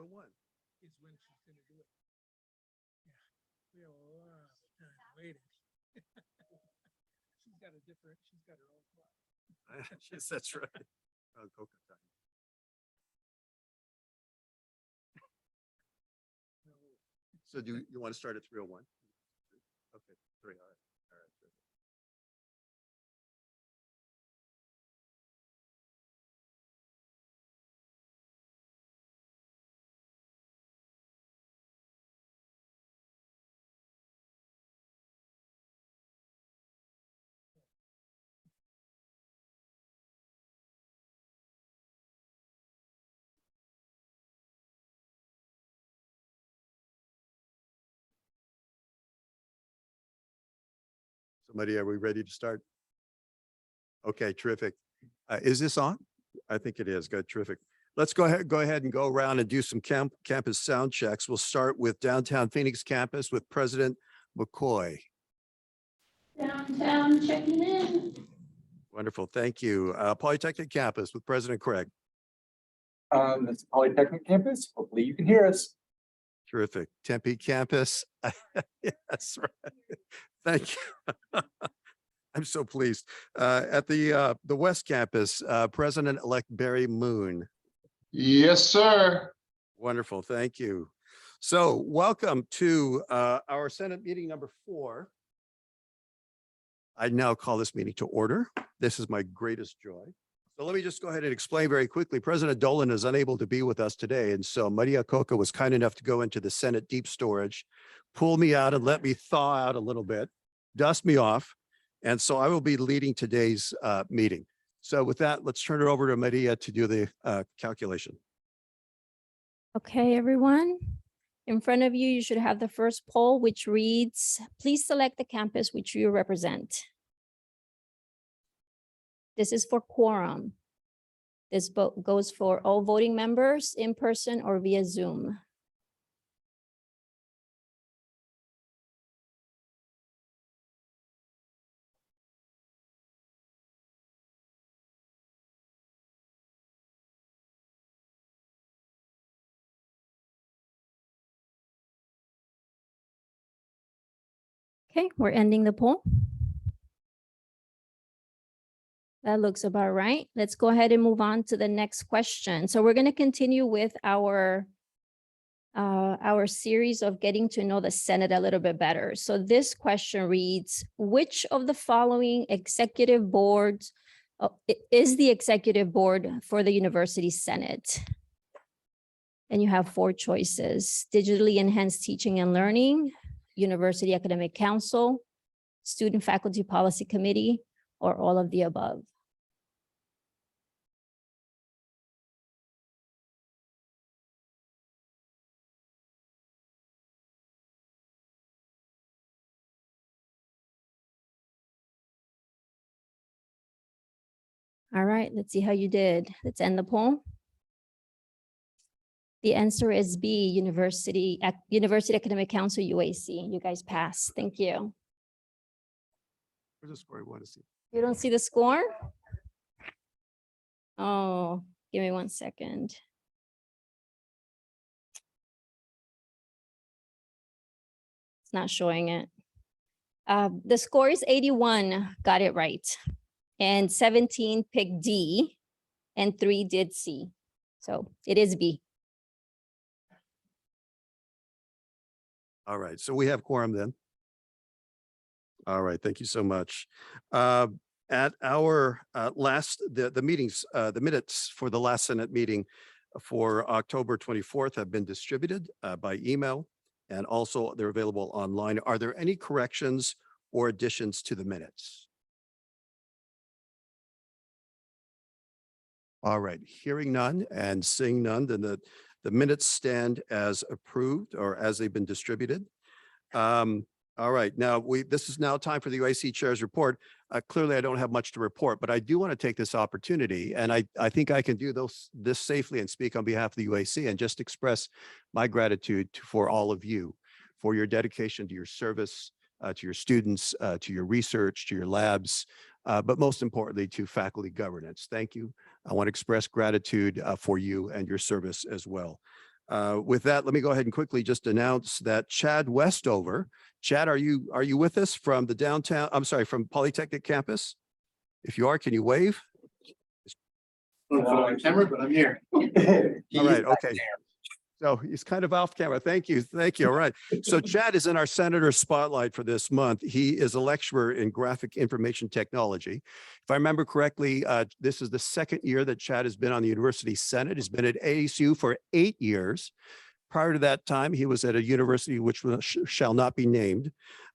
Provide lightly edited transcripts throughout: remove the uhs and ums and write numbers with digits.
one. is when she's gonna do it. Yeah, we have a lot of time waiting. She's got her own clock. Yes, that's right. Coca time. So do you want to start at 3:01? Okay, 3, all right. All right. Good. Somebody, are we ready to start? Okay, terrific. Is this on? I think it is. Good, terrific. Let's go ahead and go around and do some campus sound checks. We'll start with downtown Phoenix campus with President McCoy. Downtown checking in. Wonderful, thank you. Polytechnic campus with President Craig. That's Polytechnic campus. Hopefully you can hear us. Terrific. Tempe campus. Yes, right. Thank you. I'm so pleased. At the West campus, President-elect Barry Moon. Yes, sir. Wonderful, thank you. So welcome to our Senate meeting number 4. I now call this meeting to order. This is my greatest joy. So let me just go ahead and explain very quickly. President Dolan is unable to be with us today. And so Maria Coca was kind enough to go into the Senate deep storage, pull me out and let me thaw out a little bit, dust me off. And so I will be leading today's meeting. So with that, let's turn it over to Maria to do the calculation. Okay, everyone. In front of you, you should have the first poll, which reads, please select the campus which you represent. This is for quorum. This vote goes for all voting members in person or via Zoom. Okay, we're ending the poll. That looks about right. Let's go ahead and move on to the next question. So we're going to continue with our series of getting to know the Senate a little bit better. So this question reads, which of the following executive boards is the executive board for the University Senate? And you have 4 choices: digitally enhanced teaching and learning, University Academic Council, Student Faculty Policy Committee, or all of the above. All right, let's see how you did. Let's end the poll. The answer is B, University Academic Council, UAC. You guys passed. Thank you. Where's the score I want to see? You don't see the score? Oh, give me 1 second. It's not showing it. The score is 81, got it right. And 17 picked D and 3 did C. So it is B. All right, so we have quorum then. All right, thank you so much. At our the meetings, the minutes for the last Senate meeting for October 24th have been distributed by email, and also they're available online. Are there any corrections or additions to the minutes? All right, hearing none and seeing none, then the minutes stand as approved or as they've been distributed. All right, now this is now time for the UIC Chair's report. Clearly, I don't have much to report, but I do want to take this opportunity, and I think I can do this safely and speak on behalf of the UIC and just express my gratitude for all of you, for your dedication to your service, to your students, to your research, to your labs, but most importantly, to faculty governance. Thank you. I want to express gratitude for you and your service as well. With that, let me go ahead and quickly just announce that Chad Westover. Chad, are you with us from the downtown, I'm sorry, from Polytechnic campus? If you are, can you wave? On camera, but I'm here. All right, okay. So he's kind of off camera. Thank you. Thank you. All right. So Chad is in our senator spotlight for this month. He is a lecturer in graphic information technology. If I remember correctly, this is the second year that Chad has been on the University Senate. He's been at ASU for 8 years. Prior to that time, he was at a university which shall not be named.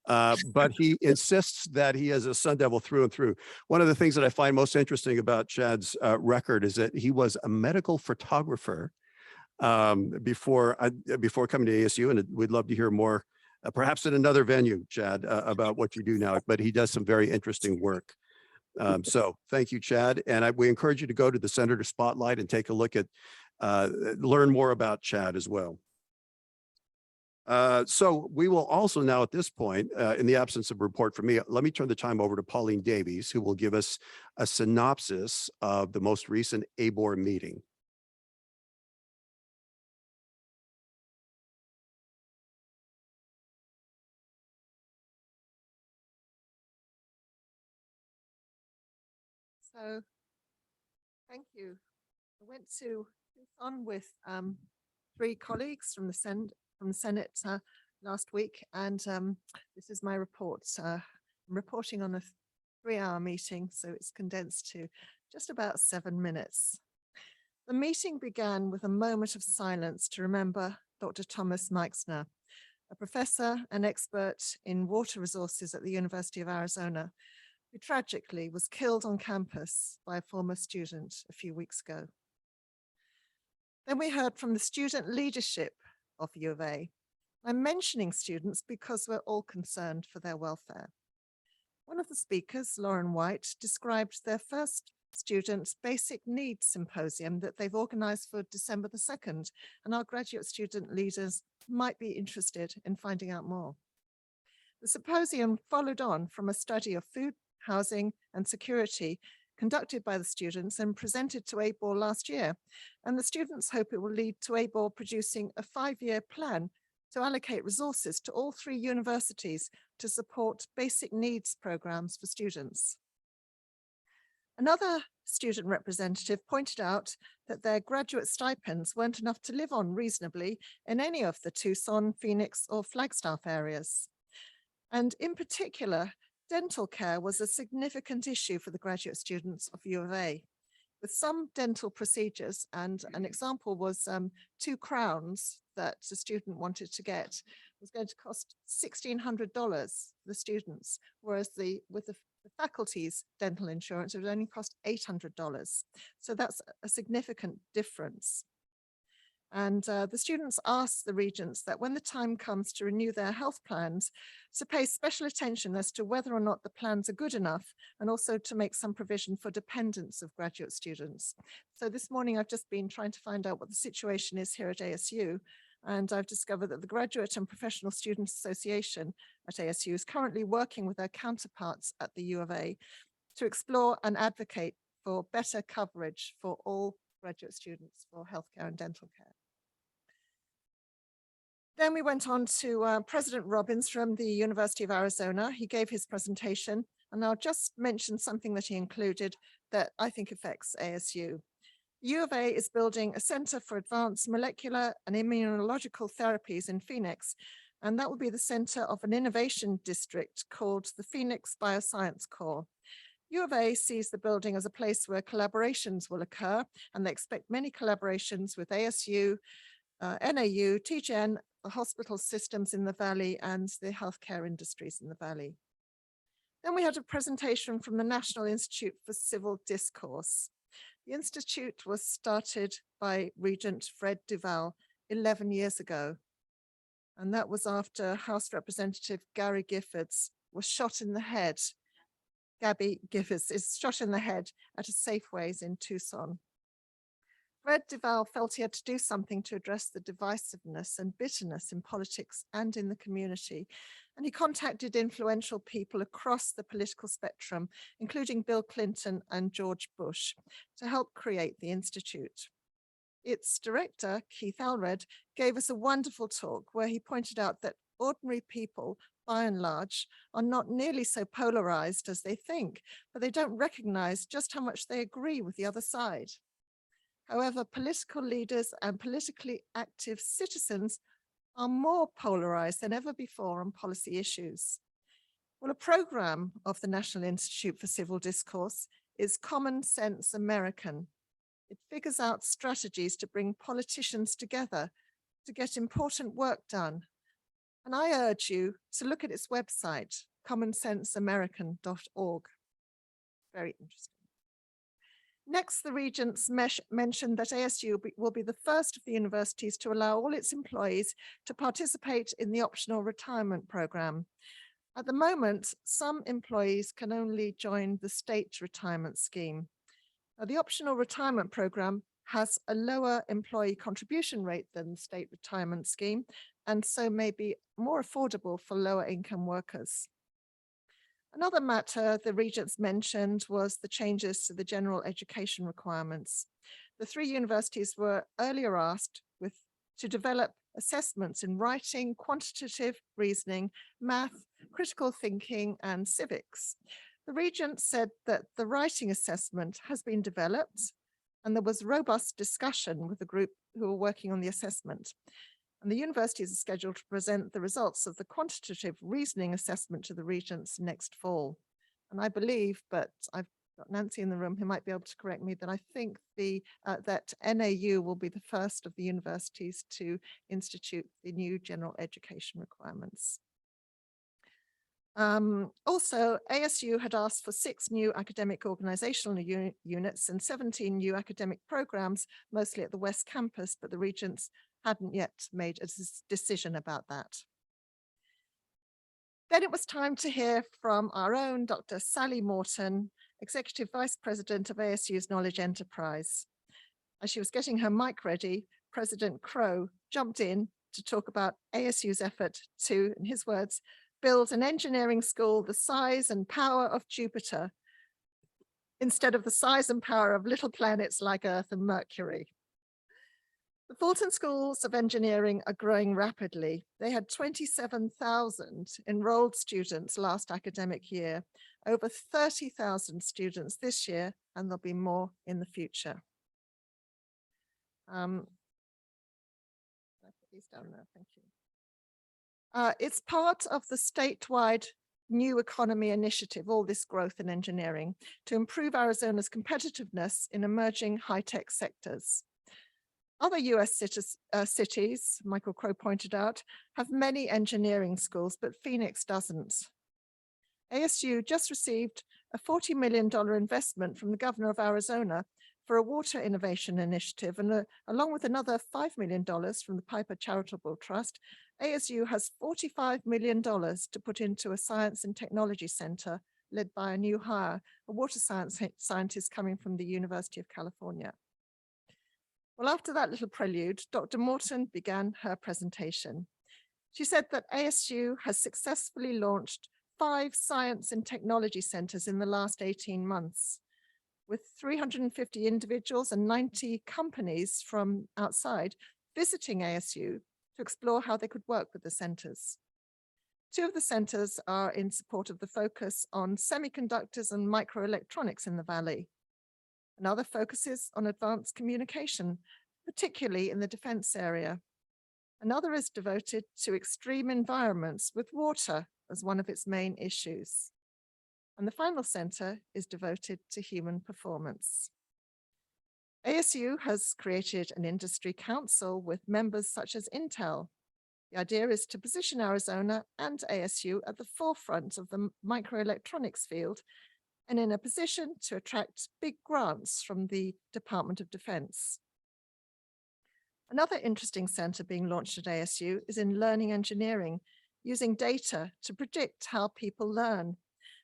But he insists that he is a Sun Devil through and through. One of the things that I find most interesting about Chad's record is that he was a medical photographer before coming to ASU, and we'd love to hear more, perhaps in another venue, Chad, about what you do now. But he does some very interesting work. So thank you, Chad, and we encourage you to go to the Senator Spotlight and take a look at, learn more about Chad as well. So we will also now at this point, in the absence of a report from me, let me turn the time over to Pauline Davies, who will give us a synopsis of the most recent ABOR meeting. So, thank you. I went to Tucson with 3 colleagues from the Senate last week, and this is my report. I'm reporting on a 3-hour meeting, so it's condensed to just about 7 minutes. The meeting began with a moment of silence to remember Dr. Thomas Meixner, a professor and expert in water resources at the University of Arizona, who tragically was killed on campus by a former student a few weeks ago. Then we heard from the student leadership of U of A. I'm mentioning students because we're all concerned for their welfare. One of the speakers, Lauren White, described their first student basic needs symposium that they've organized for December the 2nd, and our graduate student leaders might be interested in finding out more. The symposium followed on from a study of food, housing, and security conducted by the students and presented to ABOR last year. And the students hope it will lead to ABOR producing a 5-year plan to allocate resources to all 3 universities to support basic needs programs for students. Another student representative pointed out that their graduate stipends weren't enough to live on reasonably in any of the Tucson, Phoenix, or Flagstaff areas. And in particular, dental care was a significant issue for the graduate students of U of A, with some dental procedures, and an example was 2 crowns that a student wanted to get was going to cost $1,600 for the students, whereas with the faculty's dental insurance, it would only cost $800. So that's a significant difference. And the students asked the regents that when the time comes to renew their health plans, to pay special attention as to whether or not the plans are good enough, and also to make some provision for dependents of graduate students. So this morning, I've just been trying to find out what the situation is here at ASU. And I've discovered that the Graduate and Professional Students Association at ASU is currently working with their counterparts at the U of A to explore and advocate for better coverage for all graduate students for healthcare and dental care. Then we went on to President Robbins from the University of Arizona. He gave his presentation, and I'll just mention something that he included that I think affects ASU. U of A is building a Center for Advanced Molecular and Immunological Therapies in Phoenix, and that will be the center of an innovation district called the Phoenix Bioscience Core. U of A sees the building as a place where collaborations will occur, and they expect many collaborations with ASU, NAU, TGen, the hospital systems in the Valley, and the healthcare industries in the Valley. Then we had a presentation from the National Institute for Civil Discourse. The Institute was started by Regent Fred Duvall 11 years ago. And that was after House Representative Gary Giffords was shot in the head. Gabby Giffords is shot in the head at a Safeways in Tucson. Fred Duvall felt he had to do something to address the divisiveness and bitterness in politics and in the community. And he contacted influential people across the political spectrum, including Bill Clinton and George Bush, to help create the Institute. Its director, Keith Alred, gave us a wonderful talk where he pointed out that ordinary people, by and large, are not nearly so polarized as they think, but they don't recognize just how much they agree with the other side. However, political leaders and politically active citizens are more polarized than ever before on policy issues. Well, a program of the National Institute for Civil Discourse is Common Sense American. It figures out strategies to bring politicians together to get important work done. And I urge you to look at its website, commonsenseamerican.org. Very interesting. Next, the Regents mentioned that ASU will be the first of the universities to allow all its employees to participate in the optional retirement program. At the moment, some employees can only join the state retirement scheme. Now, the optional retirement program has a lower employee contribution rate than the state retirement scheme, and so may be more affordable for lower income workers. Another matter the Regents mentioned was the changes to the general education requirements. The three universities were earlier asked to develop assessments in writing, quantitative reasoning, math, critical thinking, and civics. The Regents said that the writing assessment has been developed, and there was robust discussion with the group who were working on the assessment. And the universities are scheduled to present the results of the quantitative reasoning assessment to the Regents next fall. And I believe, but I've got Nancy in the room who might be able to correct me, that I think that NAU will be the first of the universities to institute the new general education requirements. Also, ASU had asked for 6 new academic organizational units and 17 new academic programs, mostly at the West Campus, but the Regents hadn't yet made a decision about that. Then it was time to hear from our own Dr. Sally Morton, Executive Vice President of ASU's Knowledge Enterprise. As she was getting her mic ready, President Crow jumped in to talk about ASU's effort to, in his words, build an engineering school the size and power of Jupiter instead of the size and power of little planets like Earth and Mercury. The Fulton Schools of Engineering are growing rapidly. They had 27,000 enrolled students last academic year, over 30,000 students this year, and there'll be more in the future. I'll put these down there, thank you. It's part of the statewide New Economy Initiative, all this growth in engineering, to improve Arizona's competitiveness in emerging high-tech sectors. Other US cities, Michael Crow pointed out, have many engineering schools, but Phoenix doesn't. ASU just received a $40 million investment from the governor of Arizona for a water innovation initiative, and along with another $5 million from the Piper Charitable Trust, ASU has $45 million to put into a science and technology center led by a new hire, a water scientist coming from the University of California. Well, after that little prelude, Dr. Morton began her presentation. She said that ASU has successfully launched 5 science and technology centers in the last 18 months, with 350 individuals and 90 companies from outside visiting ASU to explore how they could work with the centers. 2 of the centers are in support of the focus on semiconductors and microelectronics in the Valley. Another focuses on advanced communication, particularly in the defense area. Another is devoted to extreme environments with water as one of its main issues. And the final center is devoted to human performance. ASU has created an industry council with members such as Intel. The idea is to position Arizona and ASU at the forefront of the microelectronics field and in a position to attract big grants from the Department of Defense. Another interesting center being launched at ASU is in learning engineering, using data to predict how people learn.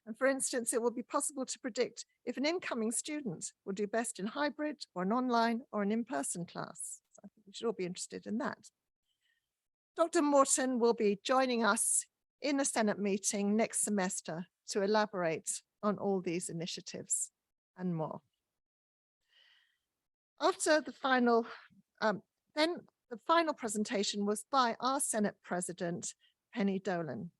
And for instance, it will be possible to predict if an incoming student will do best in hybrid or an online or an in-person class. So I think we should all be interested in that. Dr. Morton will be joining us in a Senate meeting next semester to elaborate on all these initiatives and more. After the final Then the final presentation was by our Senate President, Penny Dolan.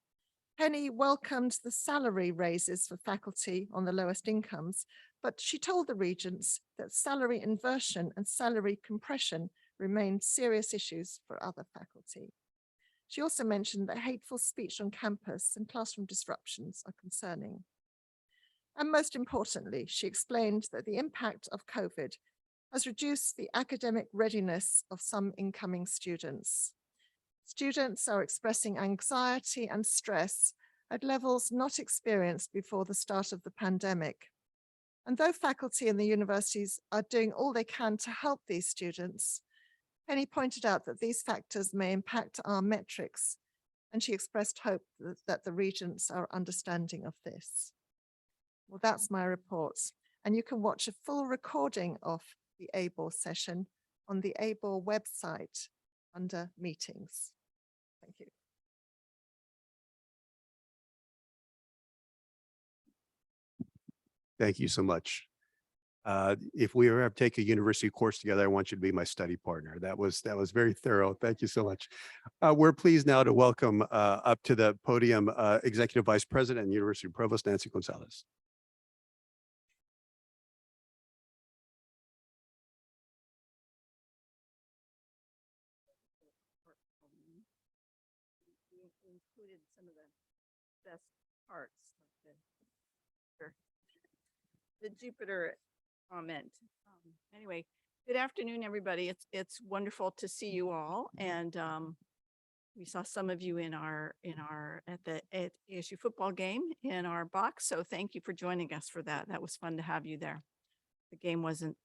Penny welcomed the salary raises for faculty on the lowest incomes, but she told the regents that salary inversion and salary compression remained serious issues for other faculty. She also mentioned that hateful speech on campus and classroom disruptions are concerning. And most importantly, she explained that the impact of COVID has reduced the academic readiness of some incoming students. Students are expressing anxiety and stress at levels not experienced before the start of the pandemic. And though faculty in the universities are doing all they can to help these students, Penny pointed out that these factors may impact our metrics, and she expressed hope that the regents are understanding of this. Well, that's my report, and you can watch a full recording of the ABOR session on the ABOR website under meetings. Thank you. Thank you so much. If we ever take a university course together, I want you to be my study partner. That was very thorough. Thank you so much. We're pleased now to welcome up to the podium Executive Vice President and University Provost Nancy Gonzalez. We included some of the best parts, like the Jupiter comment. Anyway, good afternoon, everybody. It's wonderful to see you all, and we saw some of you at the ASU football game in our box. So thank you for joining us for that. That was fun to have you there. The game wasn't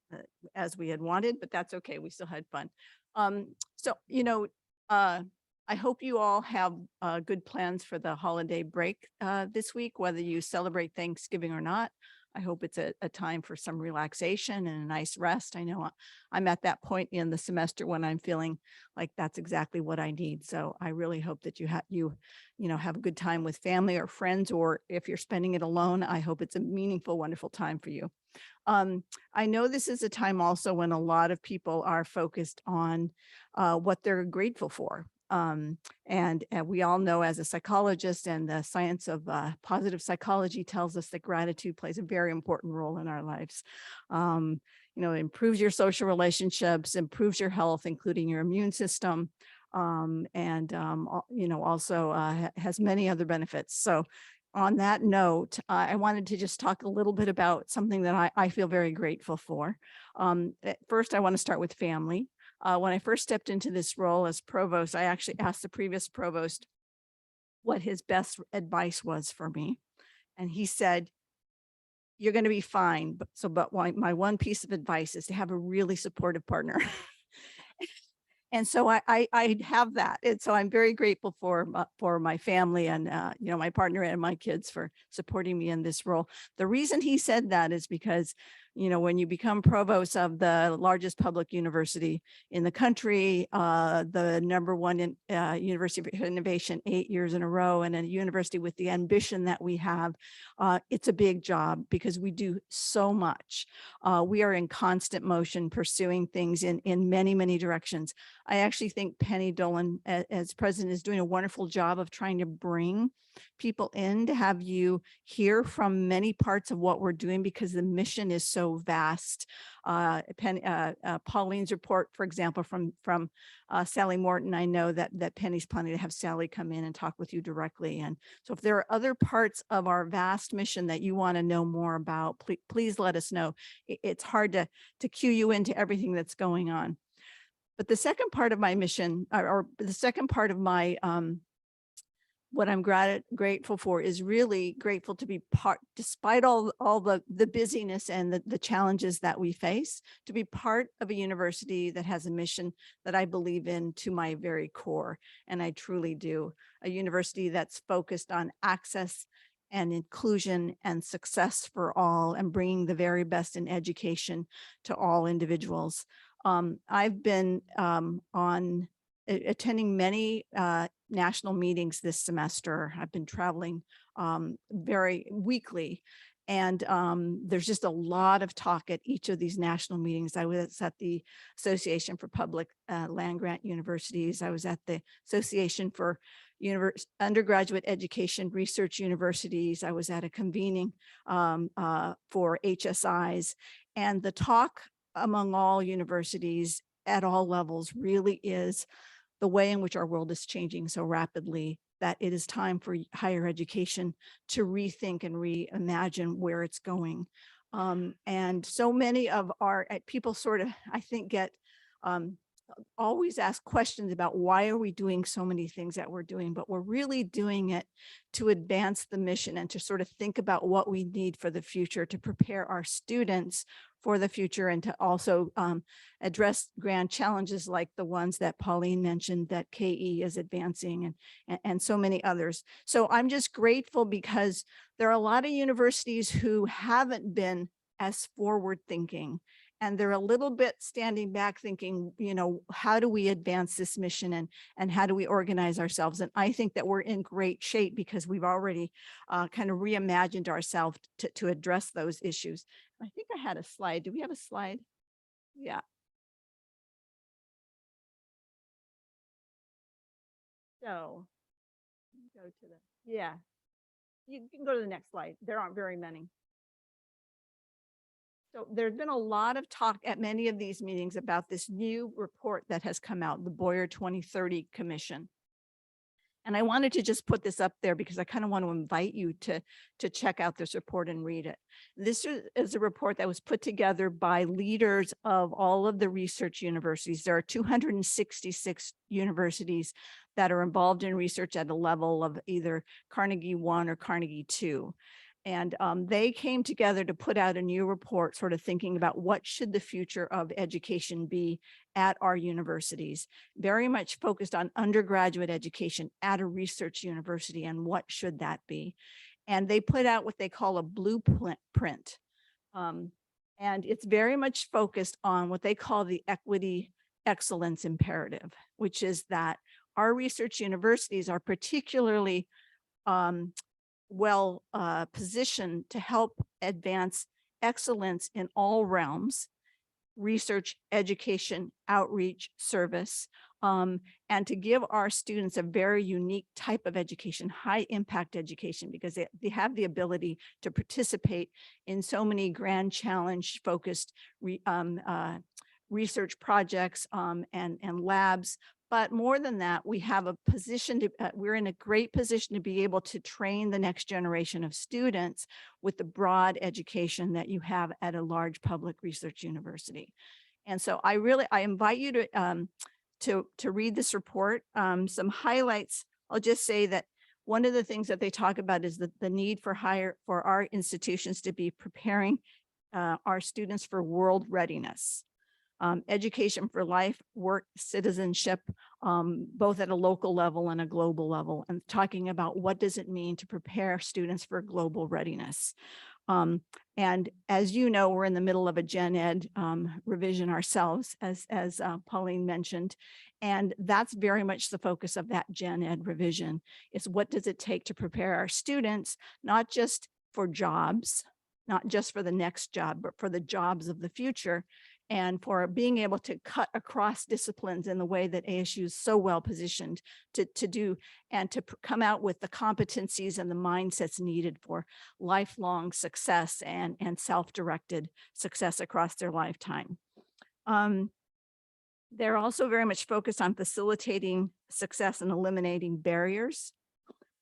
as we had wanted, but that's okay. We still had fun. So I hope you all have good plans for the holiday break this week, whether you celebrate Thanksgiving or not. I hope it's a time for some relaxation and a nice rest. I know I'm at that point in the semester when I'm feeling like that's exactly what I need. So I really hope that you have a good time with family or friends, or if you're spending it alone, I hope it's a meaningful, wonderful time for you. I know this is a time also when a lot of people are focused on what they're grateful for. And we all know, as a psychologist, and the science of positive psychology tells us that gratitude plays a very important role in our lives. It improves your social relationships, improves your health, including your immune system, and also has many other benefits. So on that note, I wanted to just talk a little bit about something that I feel very grateful for. First, I want to start with family. When I first stepped into this role as provost, I actually asked the previous provost what his best advice was for me. And he said, "You're going to be fine. But my one piece of advice is to have a really supportive partner." And so I have that. And so I'm very grateful for my family and, my partner and my kids for supporting me in this role. The reason he said that is because, when you become provost of the largest public university in the country, the #1 University of Innovation 8 years in a row, and a university with the ambition that we have, it's a big job because we do so much. We are in constant motion, pursuing things in many, many directions. I actually think Penny Dolan, as president, is doing a wonderful job of trying to bring people in to have you hear from many parts of what we're doing, because the mission is so vast. Pauline's report, for example, from Sally Morton, I know that Penny's planning to have Sally come in and talk with you directly. And so if there are other parts of our vast mission that you want to know more about, please let us know. It's hard to cue you into everything that's going on. But the second part of my mission, or the second part of my what I'm grateful for, is really grateful to be part, despite all the busyness and the challenges that we face, to be part of a university that has a mission that I believe in to my very core. And I truly do. A university that's focused on access and inclusion and success for all, and bringing the very best in education to all individuals. I've been attending many national meetings this semester. I've been traveling very weekly, And there's just a lot of talk at each of these national meetings. I was at the Association for Public Land Grant Universities. I was at the Association for Undergraduate Education Research Universities. I was at a convening for HSIs. And the talk among all universities at all levels really is the way in which our world is changing so rapidly that it is time for higher education to rethink and reimagine where it's going. And so many of our people sort of, I think, get always ask questions about why are we doing so many things that we're doing, but we're really doing it to advance the mission and to sort of think about what we need for the future, to prepare our students for the future, and to also address grand challenges like the ones that Pauline mentioned that KE is advancing, and so many others. So I'm just grateful because there are a lot of universities who haven't been as forward thinking, and they're a little bit standing back thinking, you know, how do we advance this mission, and how do we organize ourselves? And I think that we're in great shape because we've already kind of reimagined ourselves to address those issues. I think I had a slide. Do we have a slide? Yeah. So go to the, yeah, you can go to the next slide. There aren't very many. So there's been a lot of talk at many of these meetings about this new report that has come out, the Boyer 2030 Commission. And I wanted to just put this up there because I kind of want to invite you to check out this report and read it. This is a report that was put together by leaders of all of the research universities. There are 266 universities that are involved in research at a level of either Carnegie 1 or Carnegie 2. And they came together to put out a new report, sort of thinking about what should the future of education be at our universities, very much focused on undergraduate education at a research university and what should that be. And they put out what they call a blueprint. And it's very much focused on what they call the equity excellence imperative, which is that our research universities are particularly well positioned to help advance excellence in all realms: research, education, outreach, service, and to give our students a very unique type of education, high impact education, because they have the ability to participate in so many grand challenge focused research projects and labs. But more than that, we have a position to, we're in a great position to be able to train the next generation of students with the broad education that you have at a large public research university. And so I invite you to read this report. Some highlights, I'll just say that one of the things that they talk about is the need for our institutions to be preparing our students for world readiness. Education for life, work, citizenship, both at a local level and a global level, and talking about what does it mean to prepare students for global readiness. And as you know, we're in the middle of a Gen Ed revision ourselves, as Pauline mentioned, and that's very much the focus of that Gen Ed revision, is what does it take to prepare our students, not just for jobs, not just for the next job, but for the jobs of the future, and for being able to cut across disciplines in the way that ASU is so well positioned to do, and to come out with the competencies and the mindsets needed for lifelong success and self-directed success across their lifetime. They're also very much focused on facilitating success and eliminating barriers.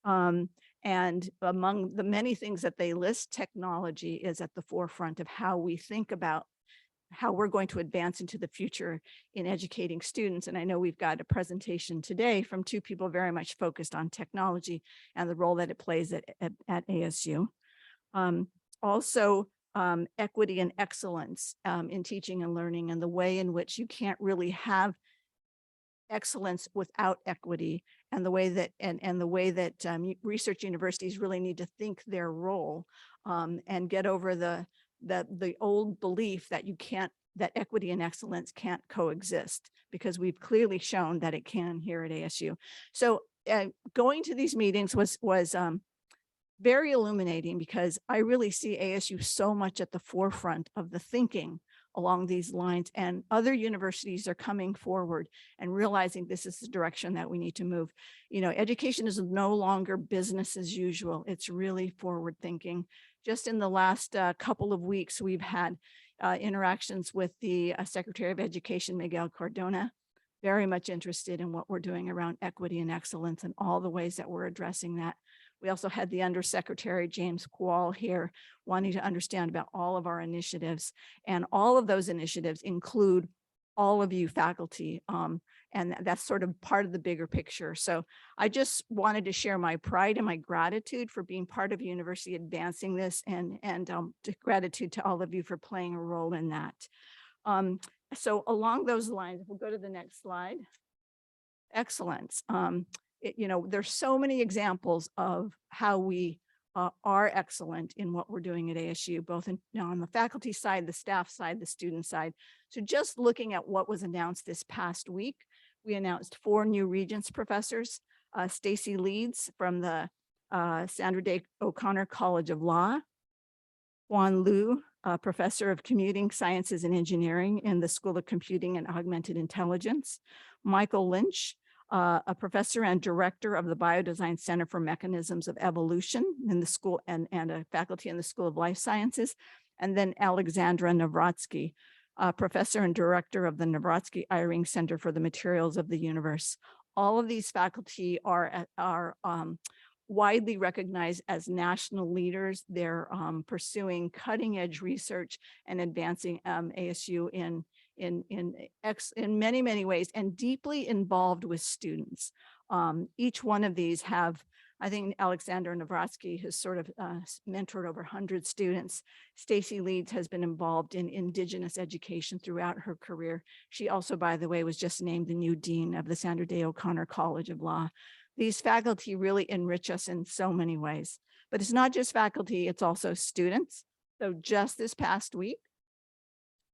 And among the many things that they list, technology is at the forefront of how we think about how we're going to advance into the future in educating students. And I know we've got a presentation today from two people very much focused on technology and the role that it plays at ASU. Also, equity and excellence in teaching and learning, and the way in which you can't really have excellence without equity, and the way that research universities really need to think their role and get over the old belief that that equity and excellence can't coexist, because we've clearly shown that it can here at ASU. So going to these meetings was very illuminating because I really see ASU so much at the forefront of the thinking along these lines, and other universities are coming forward and realizing this is the direction that we need to move. You know, education is no longer business as usual. It's really forward thinking. Just in the last couple of weeks, we've had interactions with the Secretary of Education, Miguel Cardona, very much interested in what we're doing around equity and excellence and all the ways that we're addressing that. We also had the Undersecretary, James Quall, here wanting to understand about all of our initiatives. And all of those initiatives include all of you faculty. And that's sort of part of the bigger picture. So I just wanted to share my pride and my gratitude for being part of university advancing this, and gratitude to all of you for playing a role in that. So along those lines, if we'll go to the next slide. Excellence. You know, there's so many examples of how we are excellent in what we're doing at ASU, both on the faculty side, the staff side, the student side. So just looking at what was announced this past week, we announced 4 new Regents professors. Stacy Leeds from the Sandra Day O'Connor College of Law, Juan Liu, professor of computing sciences and engineering in the School of Computing and Augmented Intelligence, Michael Lynch, a professor and director of the Biodesign Center for Mechanisms of Evolution in the school, and a faculty in the School of Life Sciences, and then Alexandra Navratsky, professor and director of the Navratsky Eyring Center for the Materials of the Universe. All of these faculty are widely recognized as national leaders. They're pursuing cutting edge research and advancing ASU in many, many ways, and deeply involved with students. Each one of these have, I think Alexander Navratsky has sort of mentored over 100 students. Stacy Leeds has been involved in Indigenous education throughout her career. She also, by the way, was just named the new dean of the Sandra Day O'Connor College of Law. These faculty really enrich us in so many ways, but it's not just faculty, it's also students. So just this past week,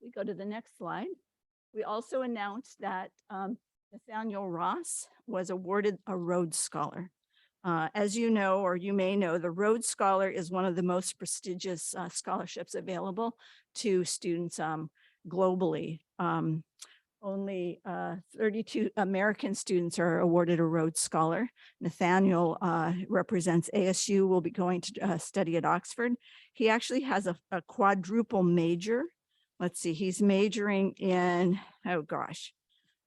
we go to the next slide. We also announced that Nathaniel Ross was awarded a Rhodes Scholar. As you know, or you may know, the Rhodes Scholar is one of the most prestigious scholarships available to students globally. Only 32 American students are awarded a Rhodes Scholar. Nathaniel represents ASU, will be going to study at Oxford. He actually has a quadruple major. Let's see, he's majoring in, oh gosh,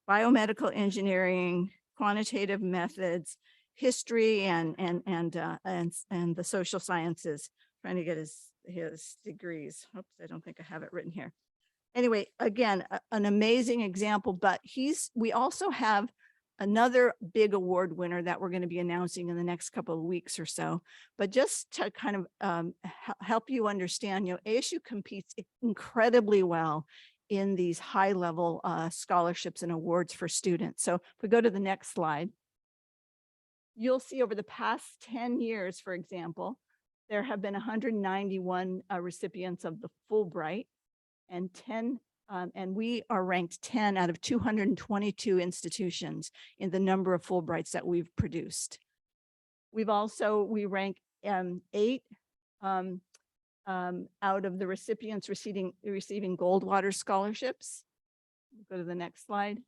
biomedical engineering, quantitative methods, history, and the social sciences. Trying to get his degrees. Oops, I don't think I have it written here. Anyway, again, an amazing example, but we also have another big award winner that we're going to be announcing in the next couple of weeks or so. But just to kind of help you understand, you know, ASU competes incredibly well in these high level scholarships and awards for students. So if we go to the next slide, you'll see over the past 10 years, for example, there have been 191 recipients of the Fulbright, and we are ranked 10 out of 222 institutions in the number of Fulbrights that we've produced. We rank 8 out of the recipients receiving Goldwater scholarships. Go to the next slide.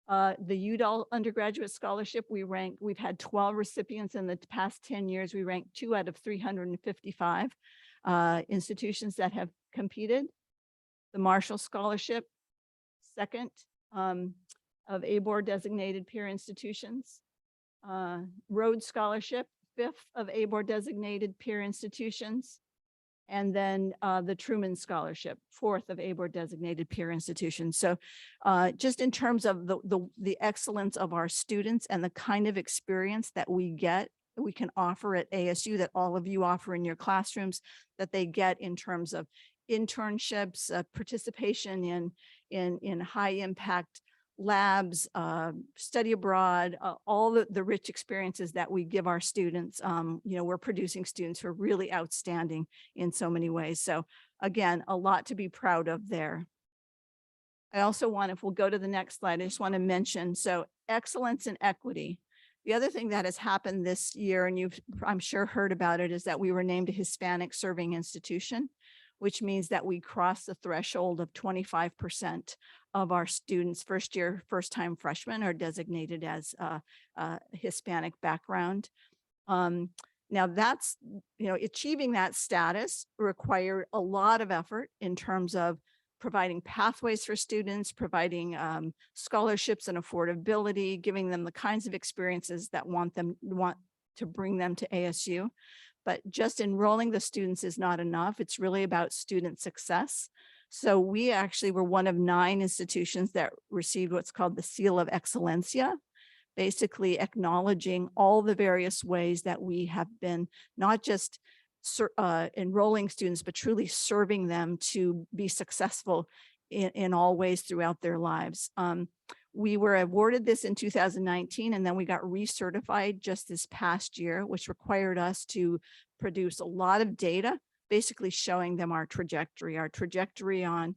The Udall undergraduate scholarship, we've had 12 recipients in the past 10 years. We ranked 2 out of 355 institutions that have competed. The Marshall Scholarship, 2nd of ABOR designated peer institutions. Rhodes Scholarship, 5th of ABOR designated peer institutions. And then the Truman Scholarship, 4th of ABOR designated peer institutions. So just in terms of the excellence of our students and the kind of experience that we can offer at ASU, that all of you offer in your classrooms, that they get in terms of internships, participation in high impact labs, study abroad, all the rich experiences that we give our students. You know, we're producing students who are really outstanding in so many ways. So again, a lot to be proud of there. I also want, if we'll go to the next slide, I just want to mention, so excellence and equity. The other thing that has happened this year, and you've, I'm sure, heard about it, is that we were named a Hispanic serving institution, which means that we crossed the threshold of 25% of our students, first-time freshmen are designated as Hispanic background. Now that's, achieving that status required a lot of effort in terms of providing pathways for students, providing scholarships and affordability, giving them the kinds of experiences that want to bring them to ASU. But just enrolling the students is not enough. It's really about student success. So we actually were one of 9 institutions that received what's called the Seal of Excellencia, basically acknowledging all the various ways that we have been not just enrolling students, but truly serving them to be successful in all ways throughout their lives. We were awarded this in 2019, and then we got recertified just this past year, which required us to produce a lot of data, basically showing them our trajectory on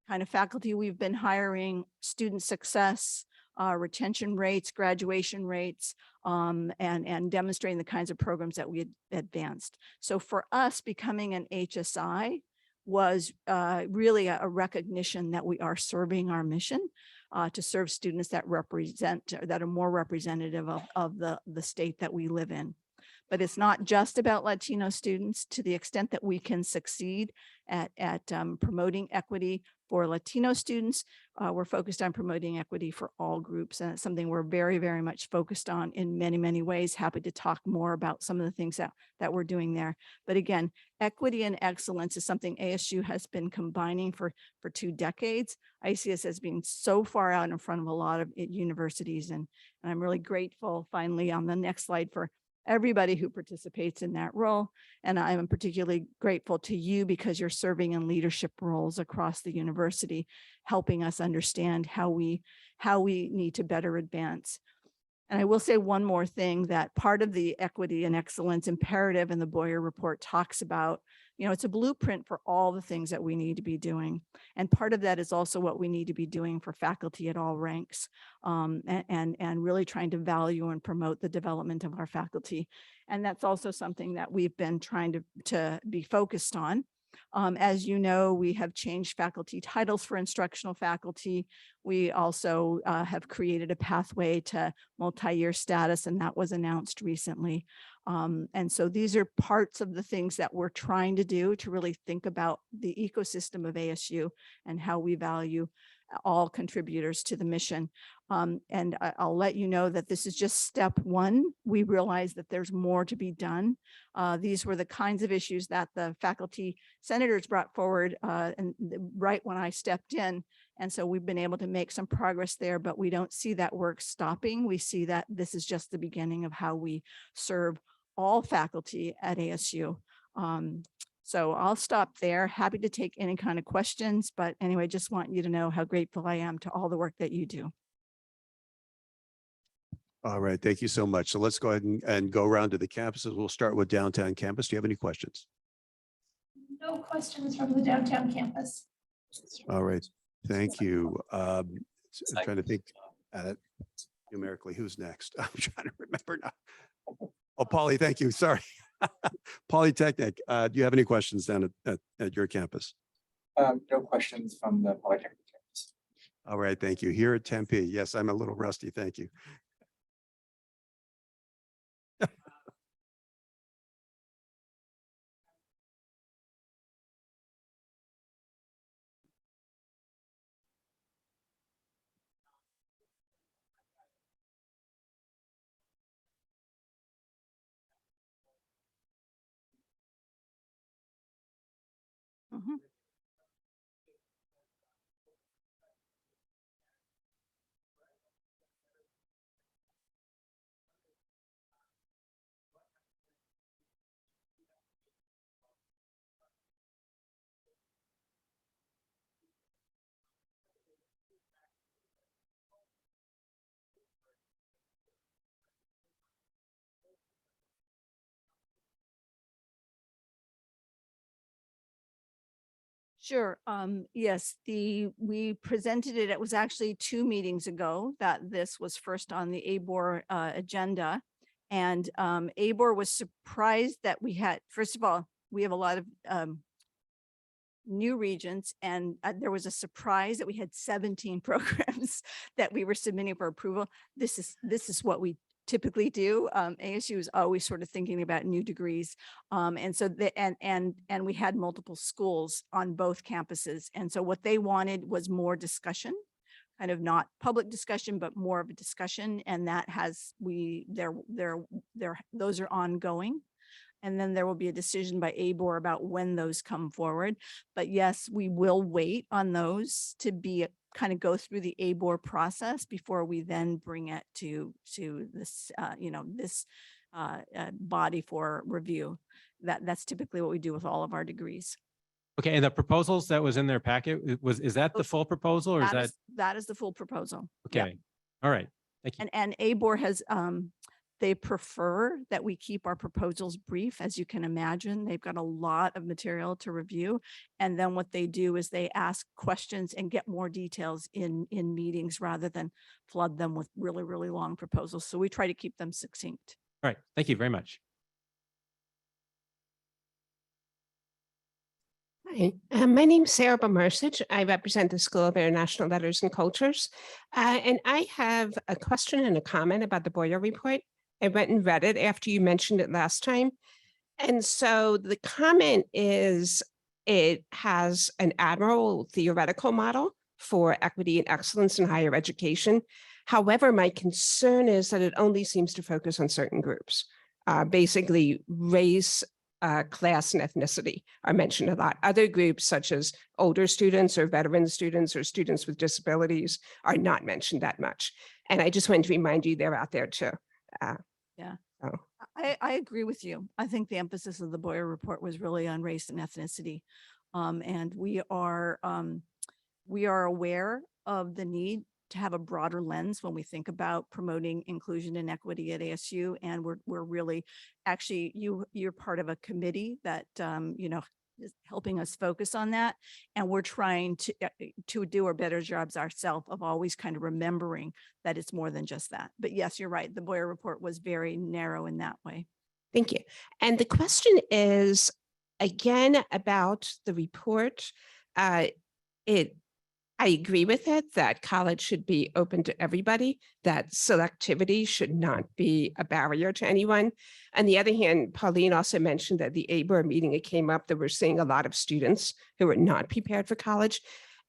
kind of faculty we've been hiring, student success, retention rates, graduation rates, and demonstrating the kinds of programs that we had advanced. So for us, becoming an HSI was really a recognition that we are serving our mission to serve students that are more representative of the state that we live in. But it's not just about Latino students. To the extent that we can succeed at promoting equity for Latino students, we're focused on promoting equity for all groups. And it's something we're very, very much focused on in many, many ways. Happy to talk more about some of the things that we're doing there. But again, equity and excellence is something ASU has been combining for 2 decades. I see us as being so far out in front of a lot of universities. And I'm really grateful, finally, on the next slide, for everybody who participates in that role. And I am particularly grateful to you because you're serving in leadership roles across the university, helping us understand how we need to better advance. And I will say one more thing, that part of the equity and excellence imperative in the Boyer report talks about, it's a blueprint for all the things that we need to be doing. And part of that is also what we need to be doing for faculty at all ranks, and really trying to value and promote the development of our faculty. And that's also something that we've been trying to be focused on. As you know, we have changed faculty titles for instructional faculty. We also have created a pathway to multi-year status, and that was announced recently. And so these are parts of the things that we're trying to do to really think about the ecosystem of ASU and how we value all contributors to the mission. And I'll let you know that this is just step 1. We realize that there's more to be done. These were the kinds of issues that the faculty senators brought forward right when I stepped in. And so we've been able to make some progress there, but we don't see that work stopping. We see that this is just the beginning of how we serve all faculty at ASU. So I'll stop there. Happy to take any kind of questions, but anyway, just want you to know how grateful I am to all the work that you do. All right, thank you so much. So let's go ahead and go around to the campuses. We'll start with downtown campus. Do you have any questions? No questions from the downtown campus. All right, thank you. I'm trying to think numerically who's next. I'm trying to remember now. Oh, Polly, thank you. Sorry. Polytechnic, do you have any questions down at your campus? No questions from the Polytechnic campus. All right, thank you. Here at Tempe, yes, I'm a little rusty. Thank you. Mhm. Sure. Yes, we presented it. It was actually 2 meetings ago that this was first on the ABOR agenda. And ABOR was surprised that we had, first of all, we have a lot of new regions, and there was a surprise that we had 17 programs that we were submitting for approval. This is what we typically do. ASU is always sort of thinking about new degrees. And so and we had multiple schools on both campuses. And so what they wanted was more discussion, kind of not public discussion, but more of a discussion. And that has, those are ongoing. And then there will be a decision by ABOR about when those come forward. But yes, we will wait on those to be kind of go through the ABOR process before we then bring it to this, this body for review. That's typically what we do with all of our degrees. Okay, and the proposals that was in their packet, is that the full proposal or is that? That is the full proposal. Yep. Okay, all right, thank you. And ABOR has, they prefer that we keep our proposals brief. As you can imagine, they've got a lot of material to review. And then what they do is they ask questions and get more details in meetings rather than flood them with really, really long proposals. So we try to keep them succinct. All right, thank you very much. Hi, my name's Sarah Bomersich. I represent the School of International Letters and Cultures. And I have a question and a comment about the Boyer report. I went and read it after you mentioned it last time. And so the comment is it has an admirable theoretical model for equity and excellence in higher education. However, my concern is that it only seems to focus on certain groups, basically race, class, and ethnicity are mentioned a lot. Other groups such as older students or veteran students or students with disabilities are not mentioned that much. And I just wanted to remind you they're out there too. Yeah. So. I agree with you. I think the emphasis of the Boyer report was really on race and ethnicity. And we are aware of the need to have a broader lens when we think about promoting inclusion and equity at ASU. And we're really, actually, you're part of a committee that, is helping us focus on that. And we're trying to do our better jobs ourselves of always kind of remembering that it's more than just that. But yes, you're right. The Boyer report was very narrow in that way. Thank you. And the question is, again, about the report. I agree with it that college should be open to everybody, that selectivity should not be a barrier to anyone. On the other hand, Pauline also mentioned that the ABOR meeting, it came up that we're seeing a lot of students who are not prepared for college.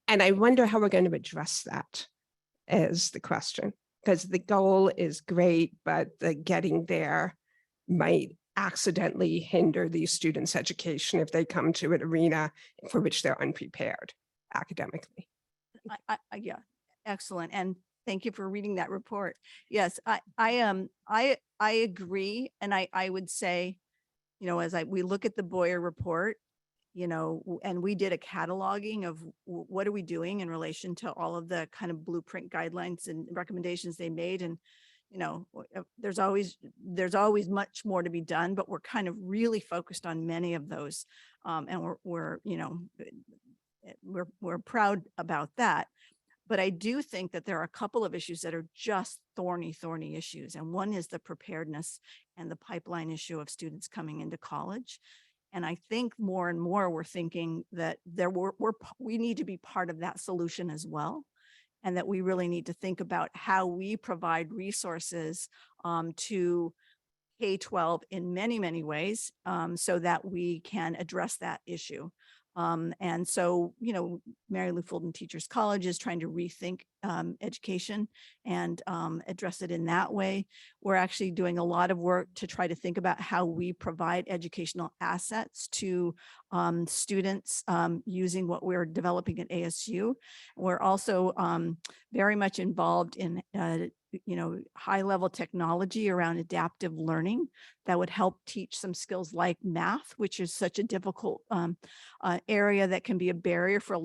And I wonder how we're going to address that is the question, because the goal is great, but the getting there might accidentally hinder these students' education if they come to an arena for which they're unprepared academically. Yeah, excellent. And thank you for reading that report. Yes, I agree. And I would say, as we look at the Boyer report, and we did a cataloging of what are we doing in relation to all of the kind of blueprint guidelines and recommendations they made. And, there's always much more to be done, but we're kind of really focused on many of those. And we're proud about that. But I do think that there are a couple of issues that are just thorny issues. And one is the preparedness and the pipeline issue of students coming into college. And I think more and more we're thinking that we need to be part of that solution as well. And that we really need to think about how we provide resources to K-12 in many, many ways so that we can address that issue. And so, Mary Lou Fulton Teachers College is trying to rethink education and address it in that way. We're actually doing a lot of work to try to think about how we provide educational assets to students using what we're developing at ASU. We're also very much involved in high-level technology around adaptive learning that would help teach some skills like math, which is such a difficult area that can be a barrier for a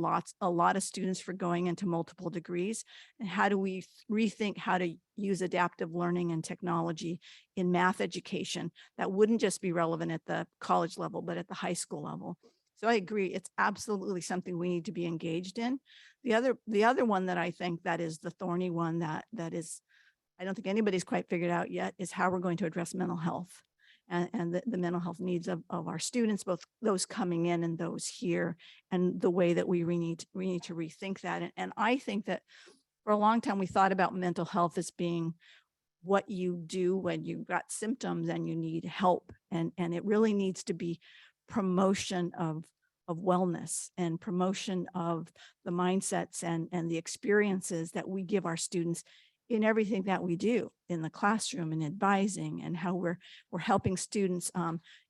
lot of students for going into multiple degrees. And how do we rethink how to use adaptive learning and technology in math education that wouldn't just be relevant at the college level, but at the high school level. So I agree. It's absolutely something we need to be engaged in. The other one that I think that is the thorny one that is, I don't think anybody's quite figured out yet, is how we're going to address mental health and the mental health needs of our students, both those coming in and those here, and the way that we need to rethink that. And I think that for a long time, we thought about mental health as being what you do when you've got symptoms and you need help. And it really needs to be promotion of wellness and promotion of the mindsets and the experiences that we give our students in everything that we do in the classroom and advising, and how we're helping students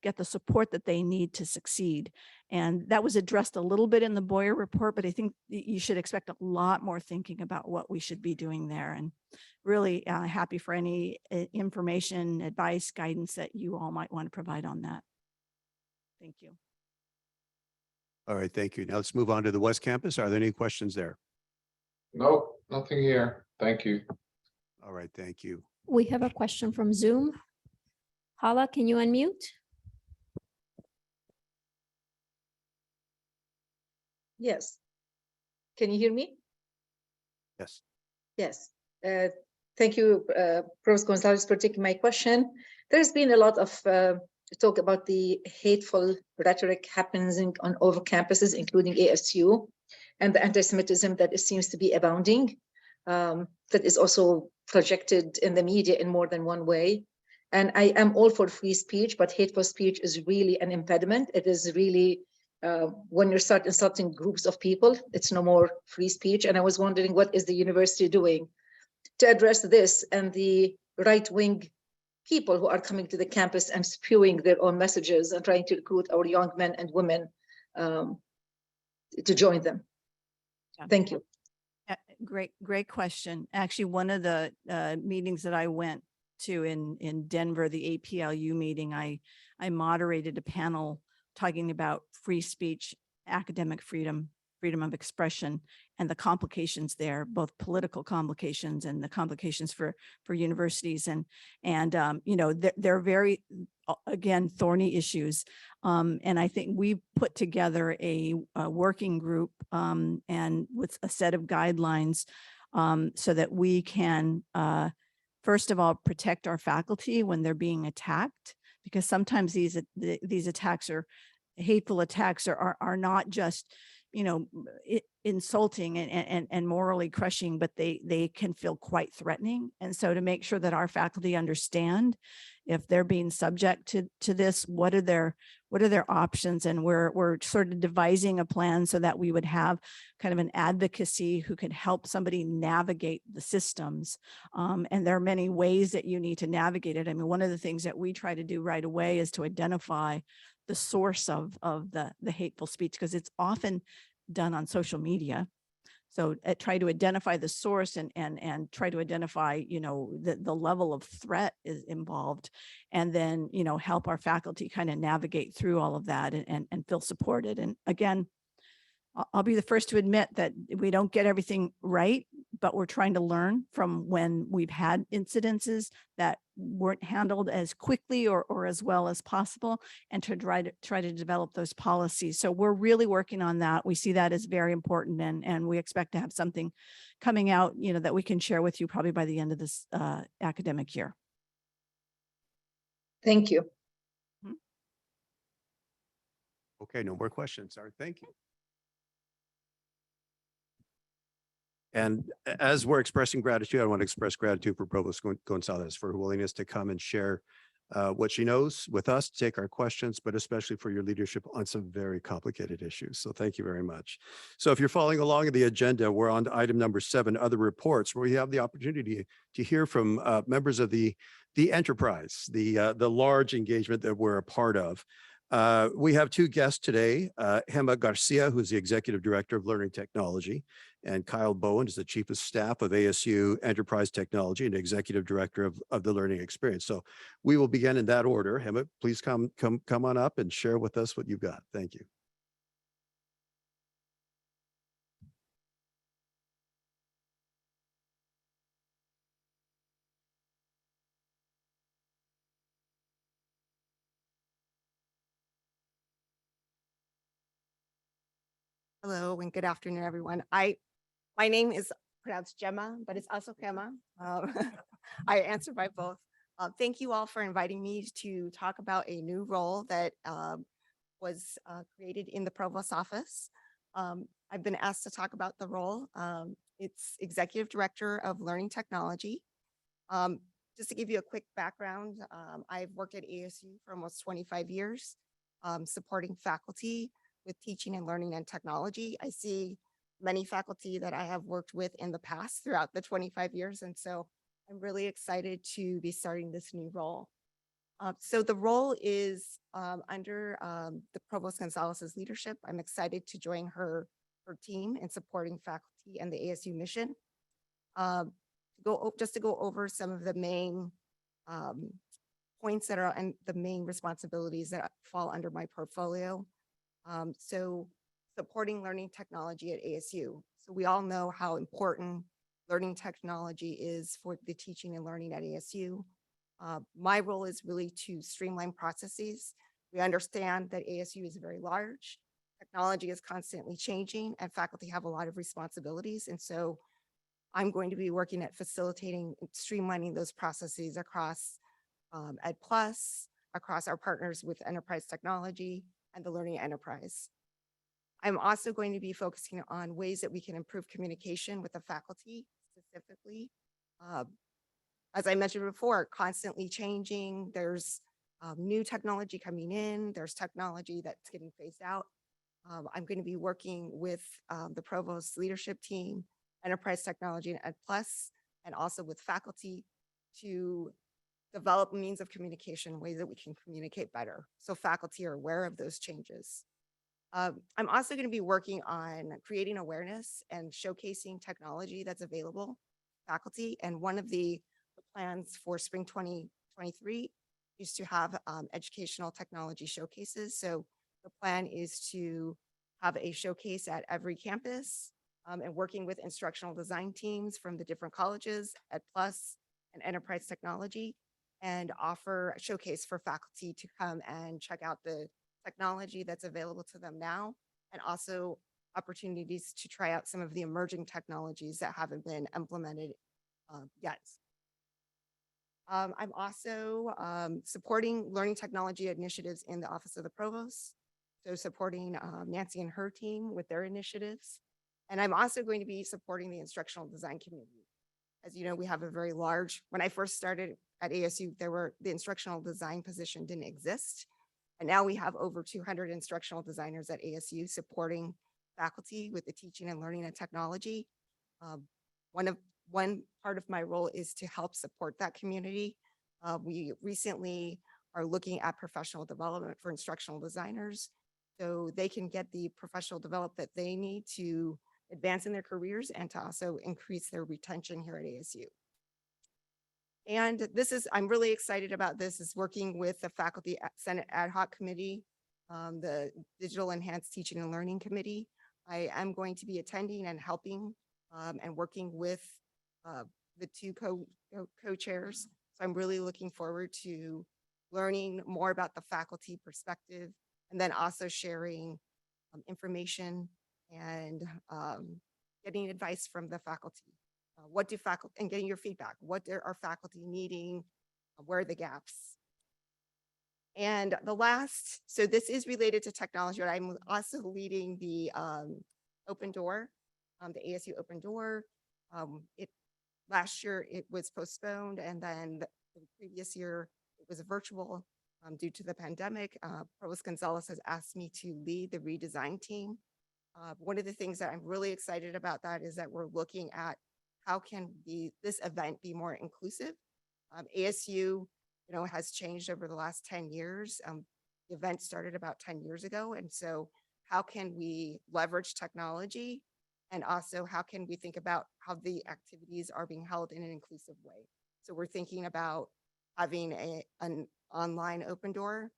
get the support that they need to succeed. And that was addressed a little bit in the Boyer report, but I think you should expect a lot more thinking about what we should be doing there. And really happy for any information, advice, guidance that you all might want to provide on that. Thank you. All right, thank you. Now let's move on to the West Campus. Are there any questions there? Nope, nothing here. Thank you. All right, thank you. We have a question from Zoom. Hala, can you unmute? Yes. Can you hear me? Yes. Yes. Thank you, Provost Gonzalez, for taking my question. There's been a lot of talk about the hateful rhetoric happening on over campuses, including ASU, and the anti-Semitism that it seems to be abounding. That is also projected in the media in more than one way. And I am all for free speech, but hateful speech is really an impediment. It is really, when you start insulting groups of people, it's no more free speech. And I was wondering, what is the university doing to address this and the right-wing people who are coming to the campus and spewing their own messages and trying to recruit our young men and women to join them? Thank you. Great question. Actually, one of the meetings that I went to in Denver, the APLU meeting, I moderated a panel talking about free speech, academic freedom, freedom of expression, and the complications there, both political complications and the complications for universities. And you know, they're very, again, thorny issues. And I think we put together a working group and with a set of guidelines so that we can, first of all, protect our faculty when they're being attacked, because sometimes these attacks are hateful attacks are not just, you know, insulting and morally crushing, but they can feel quite threatening. And so to make sure that our faculty understand if they're being subject to this, what are their options? And we're sort of devising a plan so that we would have kind of an advocacy who can help somebody navigate the systems. And there are many ways that you need to navigate it. I mean, one of the things that we try to do right away is to identify the source of the hateful speech, because it's often done on social media. So try to identify the source and try to identify, you know, the level of threat is involved, and then, you know, help our faculty kind of navigate through all of that and feel supported. And again, I'll be the first to admit that we don't get everything right, but we're trying to learn from when we've had incidences that weren't handled as quickly or as well as possible, and to try to develop those policies. So we're really working on that. We see that as very important, and we expect to have something coming out, you know, that we can share with you probably by the end of this academic year. Thank you. Okay, no more questions. All right, thank you. And as we're expressing gratitude, I want to express gratitude for Provost Gonzalez for her willingness to come and share what she knows with us, take our questions, but especially for your leadership on some very complicated issues. So thank you very much. So if you're following along in the agenda, we're on to item number 7, other reports, where we have the opportunity to hear from members of the enterprise, the large engagement that we're a part of. We have 2 guests today, Gemma Garcia, who's the Executive Director of Learning Technology, and Kyle Bowen is the Chief of Staff of ASU Enterprise Technology and Executive Director of the Learning Experience. So we will begin in that order. Gemma, please come on up and share with us what you've got. Thank you. Hello and good afternoon, everyone. My name is pronounced Gemma, but it's also Gemma. I answer by both. Thank you all for inviting me to talk about a new role that was created in the provost office. I've been asked to talk about the role. It's Executive Director of Learning Technology. Just to give you a quick background, I've worked at ASU for almost 25 years, supporting faculty with teaching and learning and technology. I see many faculty that I have worked with in the past throughout the 25 years. And so I'm really excited to be starting this new role. So the role is under the Provost Gonzalez's leadership. I'm excited to join her team in supporting faculty and the ASU mission. Just to go over some of the main points that are and the main responsibilities that fall under my portfolio. So supporting learning technology at ASU. So we all know how important learning technology is for the teaching and learning at ASU. My role is really to streamline processes. We understand that ASU is very large. Technology is constantly changing and faculty have a lot of responsibilities. And so I'm going to be working at facilitating and streamlining those processes across Ed+, across our partners with enterprise technology and the learning enterprise. I'm also going to be focusing on ways that we can improve communication with the faculty specifically. As I mentioned before, constantly changing. There's new technology coming in. There's technology that's getting phased out. I'm going to be working with the Provost's leadership team, enterprise technology and Ed+, and also with faculty to develop means of communication, ways that we can communicate better. So faculty are aware of those changes. I'm also going to be working on creating awareness and showcasing technology that's available to faculty. And one of the plans for spring 2023 is to have educational technology showcases. So the plan is to have a showcase at every campus and working with instructional design teams from the different colleges at Ed+ and enterprise technology, and offer a showcase for faculty to come and check out the technology that's available to them now, and also opportunities to try out some of the emerging technologies that haven't been implemented yet. I'm also supporting learning technology initiatives in the Office of the Provost, so supporting Nancy and her team with their initiatives. And I'm also going to be supporting the instructional design community. As you know, we have a very large, when I first started at ASU, the instructional design position didn't exist. And now we have over 200 instructional designers at ASU supporting faculty with the teaching and learning and technology. One part of my role is to help support that community. We recently are looking at professional development for instructional designers so they can get the professional development that they need to advance in their careers and to also increase their retention here at ASU. And I'm really excited about this, is working with the Faculty Senate Ad Hoc Committee, the Digital Enhanced Teaching and Learning Committee. I am going to be attending and helping and working with the two co-chairs. So I'm really looking forward to learning more about the faculty perspective, and then also sharing information and getting advice from the faculty. What do faculty, and getting your feedback. What are faculty needing? Where are the gaps? And the last, so this is related to technology, but I'm also leading the Open Door, the ASU Open Door. Last year it was postponed, and then the previous year it was virtual due to the pandemic. Provost Gonzalez has asked me to lead the redesign team. One of the things that I'm really excited about that is that we're looking at how can this event be more inclusive. ASU, has changed over the last 10 years. The event started about 10 years ago. And so how can we leverage technology? And also how can we think about how the activities are being held in an inclusive way? So we're thinking about having an online Open Door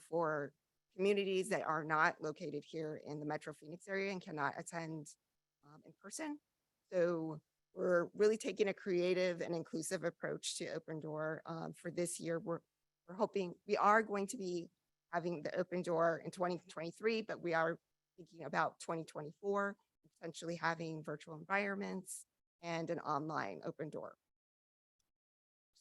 for communities that are not located here in the Metro Phoenix area and cannot attend in person. So we're really taking a creative and inclusive approach to Open Door for this year. We're hoping we are going to be having the Open Door in 2023, but we are thinking about 2024, potentially having virtual environments and an online open door.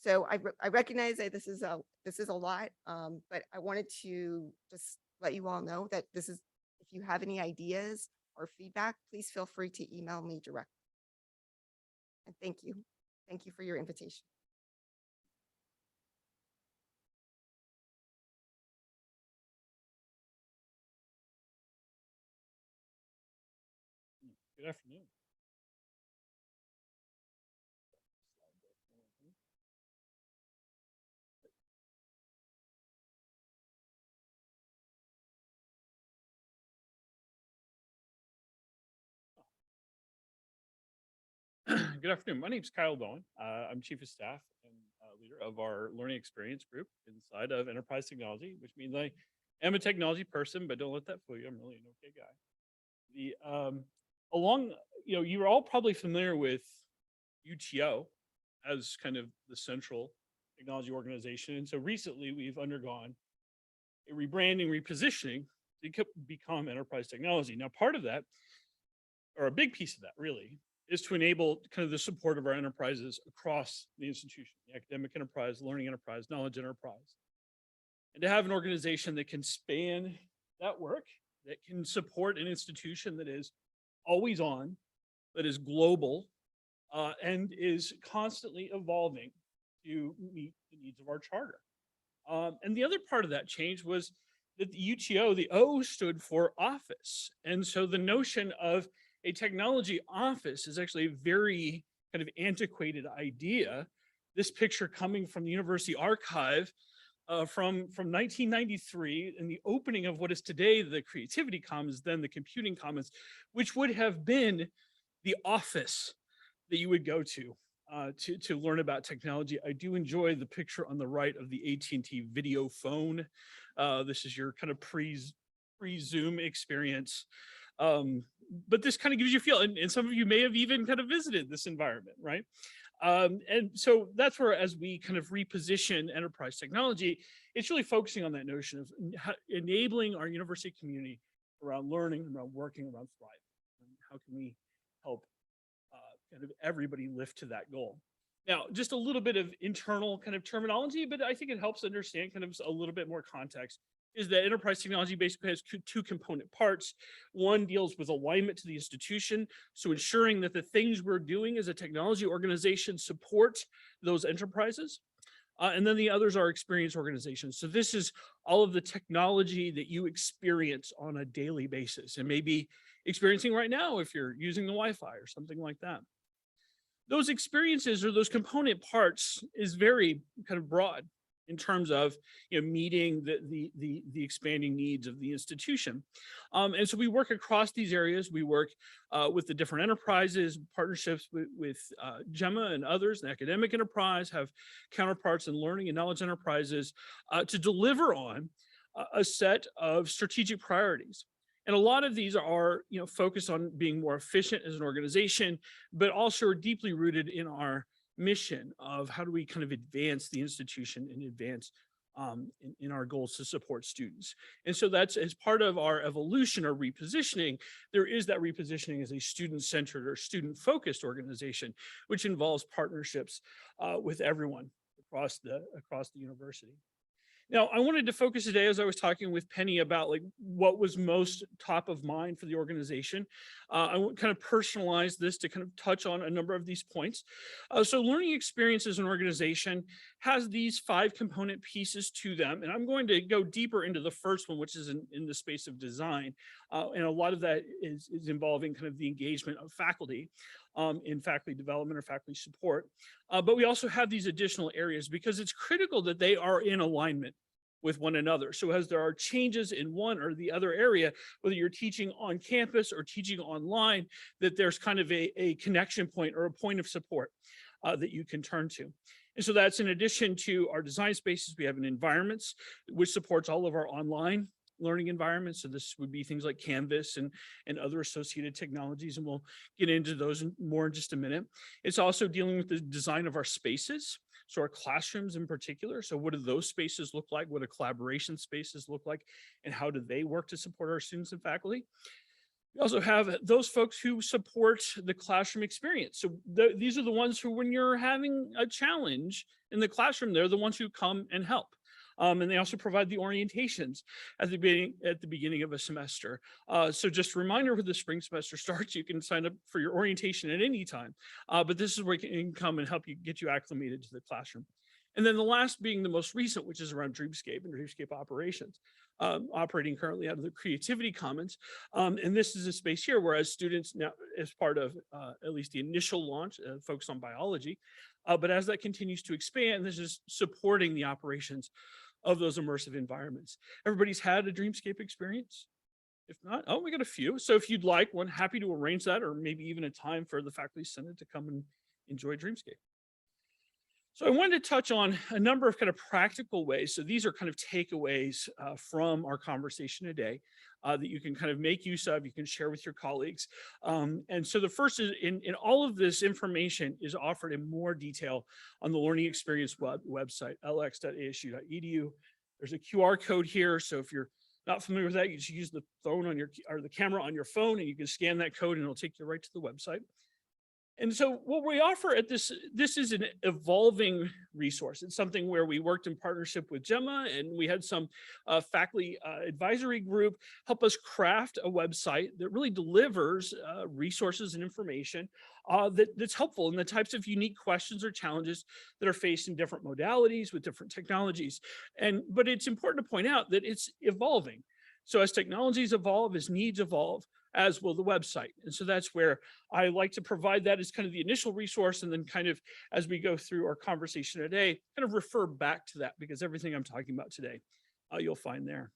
So I recognize that this is a lot, but I wanted to just let you all know that this is, if you have any ideas or feedback, please feel free to email me directly. And thank you. Thank you for your invitation. Good afternoon. Good afternoon. My name is Kyle Bowen. I'm Chief of Staff and leader of our Learning Experience Group inside of Enterprise Technology, which means I am a technology person, but don't let that fool you. I'm really an okay guy. You're all probably familiar with UTO as kind of the central technology organization. And so recently we've undergone a rebranding, repositioning to become Enterprise Technology. Now, part of that, or a big piece of that really, is to enable kind of the support of our enterprises across the institution, the academic enterprise, learning enterprise, knowledge enterprise. And to have an organization that can span that work, that can support an institution that is always on, that is global, and is constantly evolving to meet the needs of our charter. And the other part of that change was that the UTO, the O stood for office. And so the notion of a technology office is actually a very kind of antiquated idea. This picture coming from the University Archive from 1993 and the opening of what is today the Creativity Commons, then the Computing Commons, which would have been the office that you would go to learn about technology. I do enjoy the picture on the right of the AT&T video phone. This is your kind of pre-Zoom experience. But this kind of gives you a feel, and some of you may have even kind of visited this environment, right? And so that's where, as we kind of reposition enterprise technology, it's really focusing on that notion of enabling our university community around learning, around working, around thriving. And how can we help kind of everybody lift to that goal? Now, just a little bit of internal kind of terminology, but I think it helps understand kind of a little bit more context, is that enterprise technology basically has two component parts. One deals with alignment to the institution, so ensuring that the things we're doing as a technology organization support those enterprises. And then the others are experience organizations. So this is all of the technology that you experience on a daily basis and maybe experiencing right now if you're using the Wi-Fi or something like that. Those experiences or those component parts is very kind of broad in terms of meeting the expanding needs of the institution. And so we work across these areas. We work with the different enterprises, partnerships with GEMA and others, the academic enterprise, have counterparts in learning and knowledge enterprises to deliver on a set of strategic priorities. And a lot of these are focused on being more efficient as an organization, but also are deeply rooted in our mission of how do we kind of advance the institution and advance in our goals to support students. And so that's, as part of our evolution or repositioning, there is that repositioning as a student-centered or student-focused organization, which involves partnerships with everyone across the university. Now, I wanted to focus today, as I was talking with Penny, about like what was most top of mind for the organization. I kind of personalize this to kind of touch on a number of these points. So learning experience as an organization has these 5 component pieces to them. And I'm going to go deeper into the first one, which is in the space of design. And a lot of that is involving kind of the engagement of faculty in faculty development or faculty support. But we also have these additional areas because it's critical that they are in alignment with one another. So as there are changes in one or the other area, whether you're teaching on campus or teaching online, that there's kind of a connection point or a point of support that you can turn to. And so that's in addition to our design spaces, we have an environments, which supports all of our online learning environments. So this would be things like Canvas and other associated technologies, and we'll get into those more in just a minute. It's also dealing with the design of our spaces. So our classrooms in particular. So what do those spaces look like? What do collaboration spaces look like? And how do they work to support our students and faculty? We also have those folks who support the classroom experience. So these are the ones who, when you're having a challenge in the classroom, they're the ones who come and help. And they also provide the orientations at the beginning of a semester. So just a reminder, when the spring semester starts, you can sign up for your orientation at any time. But this is where you can come and help you get you acclimated to the classroom. And then the last being the most recent, which is around Dreamscape and Dreamscape operations, operating currently out of the Creativity Commons. And this is a space here where as students now, as part of at least the initial launch, focused on biology, but as that continues to expand, this is supporting the operations of those immersive environments. Everybody's had a Dreamscape experience? If not, oh, we got a few. So if you'd like one, happy to arrange that, or maybe even a time for the Faculty Senate to come and enjoy Dreamscape. So I wanted to touch on a number of kind of practical ways. So these are kind of takeaways from our conversation today that you can kind of make use of, you can share with your colleagues. And so the first is in all of this information is offered in more detail on the Learning Experience website, lx.asu.edu. There's a QR code here. So if you're not familiar with that, you should use the phone on your, or the camera on your phone, and you can scan that code and it'll take you right to the website. And so what we offer at this is an evolving resource. It's something where we worked in partnership with Gemma, and we had some faculty advisory group help us craft a website that really delivers resources and information that's helpful in the types of unique questions or challenges that are faced in different modalities with different technologies. But it's important to point out that it's evolving. So as technologies evolve, as needs evolve, as will the website. And so that's where I like to provide that as kind of the initial resource, and then kind of as we go through our conversation today, kind of refer back to that, because everything I'm talking about today, you'll find there.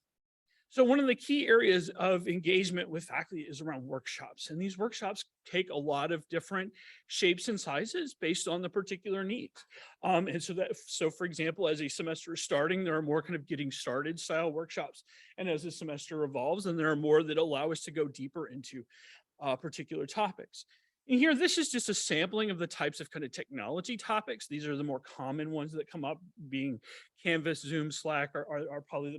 So one of the key areas of engagement with faculty is around workshops. And these workshops take a lot of different shapes and sizes based on the particular needs. So for example, as a semester is starting, there are more kind of getting started style workshops. And as the semester evolves, and there are more that allow us to go deeper into particular topics. And here, this is just a sampling of the types of kind of technology topics. These are the more common ones that come up, being Canvas, Zoom, Slack are probably the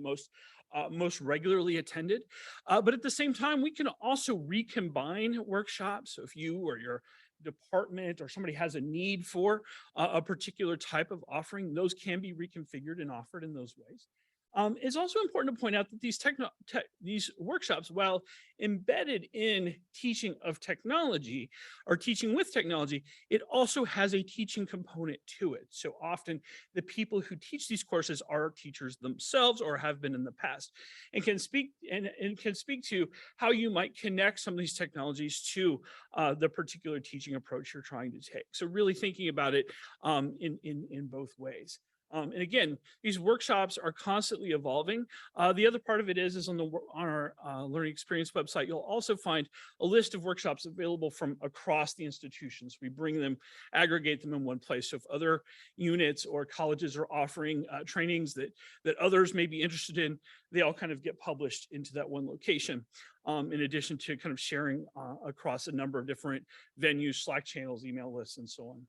most regularly attended. But at the same time, we can also recombine workshops. So if you or your department or somebody has a need for a particular type of offering, those can be reconfigured and offered in those ways. It's also important to point out that these workshops, while embedded in teaching of technology or teaching with technology, it also has a teaching component to it. So often the people who teach these courses are teachers themselves or have been in the past, and can speak to how you might connect some of these technologies to the particular teaching approach you're trying to take. So really thinking about it in both ways. And again, these workshops are constantly evolving. The other part of it is on our Learning Experience website, you'll also find a list of workshops available from across the institutions. We bring them, aggregate them in one place. So if other units or colleges are offering trainings that others may be interested in, they all kind of get published into that one location. In addition to kind of sharing across a number of different venues, Slack channels, email lists, and so on.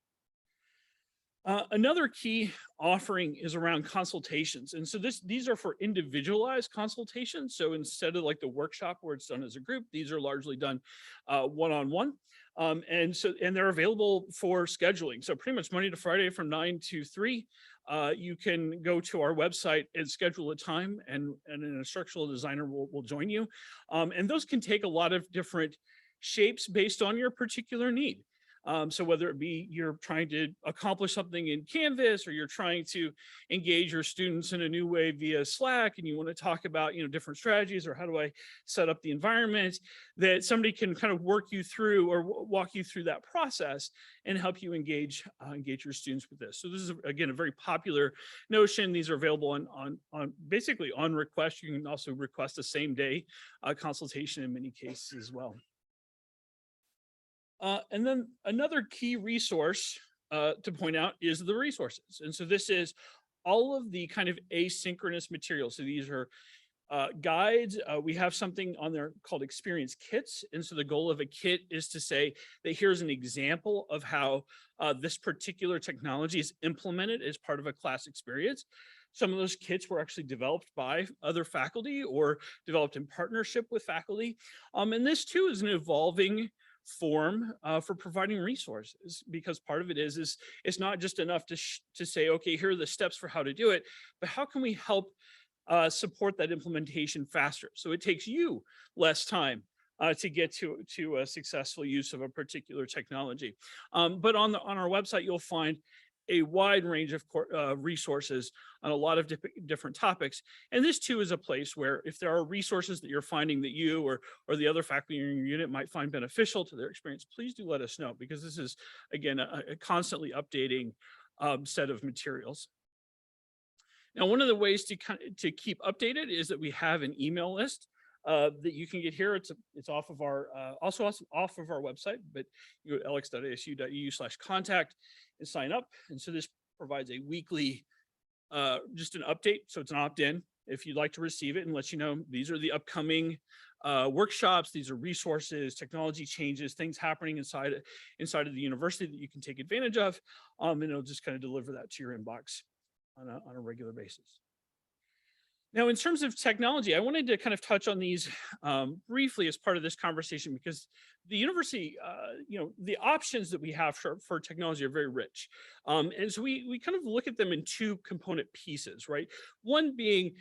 Another key offering is around consultations. And so these are for individualized consultations. So instead of like the workshop where it's done as a group, these are largely done one-on-one. And they're available for scheduling. So pretty much Monday to Friday from 9 to 3. You can go to our website and schedule a time, and an instructional designer will join you. And those can take a lot of different shapes based on your particular need. So whether it be you're trying to accomplish something in Canvas, or you're trying to engage your students in a new way via Slack, and you want to talk about, different strategies, or how do I set up the environment, that somebody can kind of work you through or walk you through that process and help you engage your students with this. So this is, again, a very popular notion. These are available on basically on request. You can also request a same day consultation in many cases as well. And then another key resource to point out is the resources. And so this is all of the kind of asynchronous materials. So these are guides. We have something on there called experience kits. And so the goal of a kit is to say that here's an example of how this particular technology is implemented as part of a class experience. Some of those kits were actually developed by other faculty or developed in partnership with faculty. And this too is an evolving form for providing resources, because part of it is it's not just enough to say, okay, here are the steps for how to do it, but how can we help support that implementation faster? So it takes you less time to get to a successful use of a particular technology. But on our website, you'll find a wide range of resources on a lot of different topics. And this too is a place where if there are resources that you're finding that you or the other faculty in your unit might find beneficial to their experience, please do let us know, because this is, again, a constantly updating set of materials. Now, one of the ways to keep updated is that we have an email list that you can get here. It's off of our also off of our website, but you go to lx.asu.edu/contact and sign up. And so this provides a weekly just an update. So it's an opt-in if you'd like to receive it, and let you know these are the upcoming workshops, these are resources, technology changes, things happening inside of the university that you can take advantage of. And it'll just kind of deliver that to your inbox on a regular basis. Now, in terms of technology, I wanted to kind of touch on these briefly as part of this conversation, because the university, the options that we have for technology are very rich. And so we kind of look at them in two component pieces, right? One being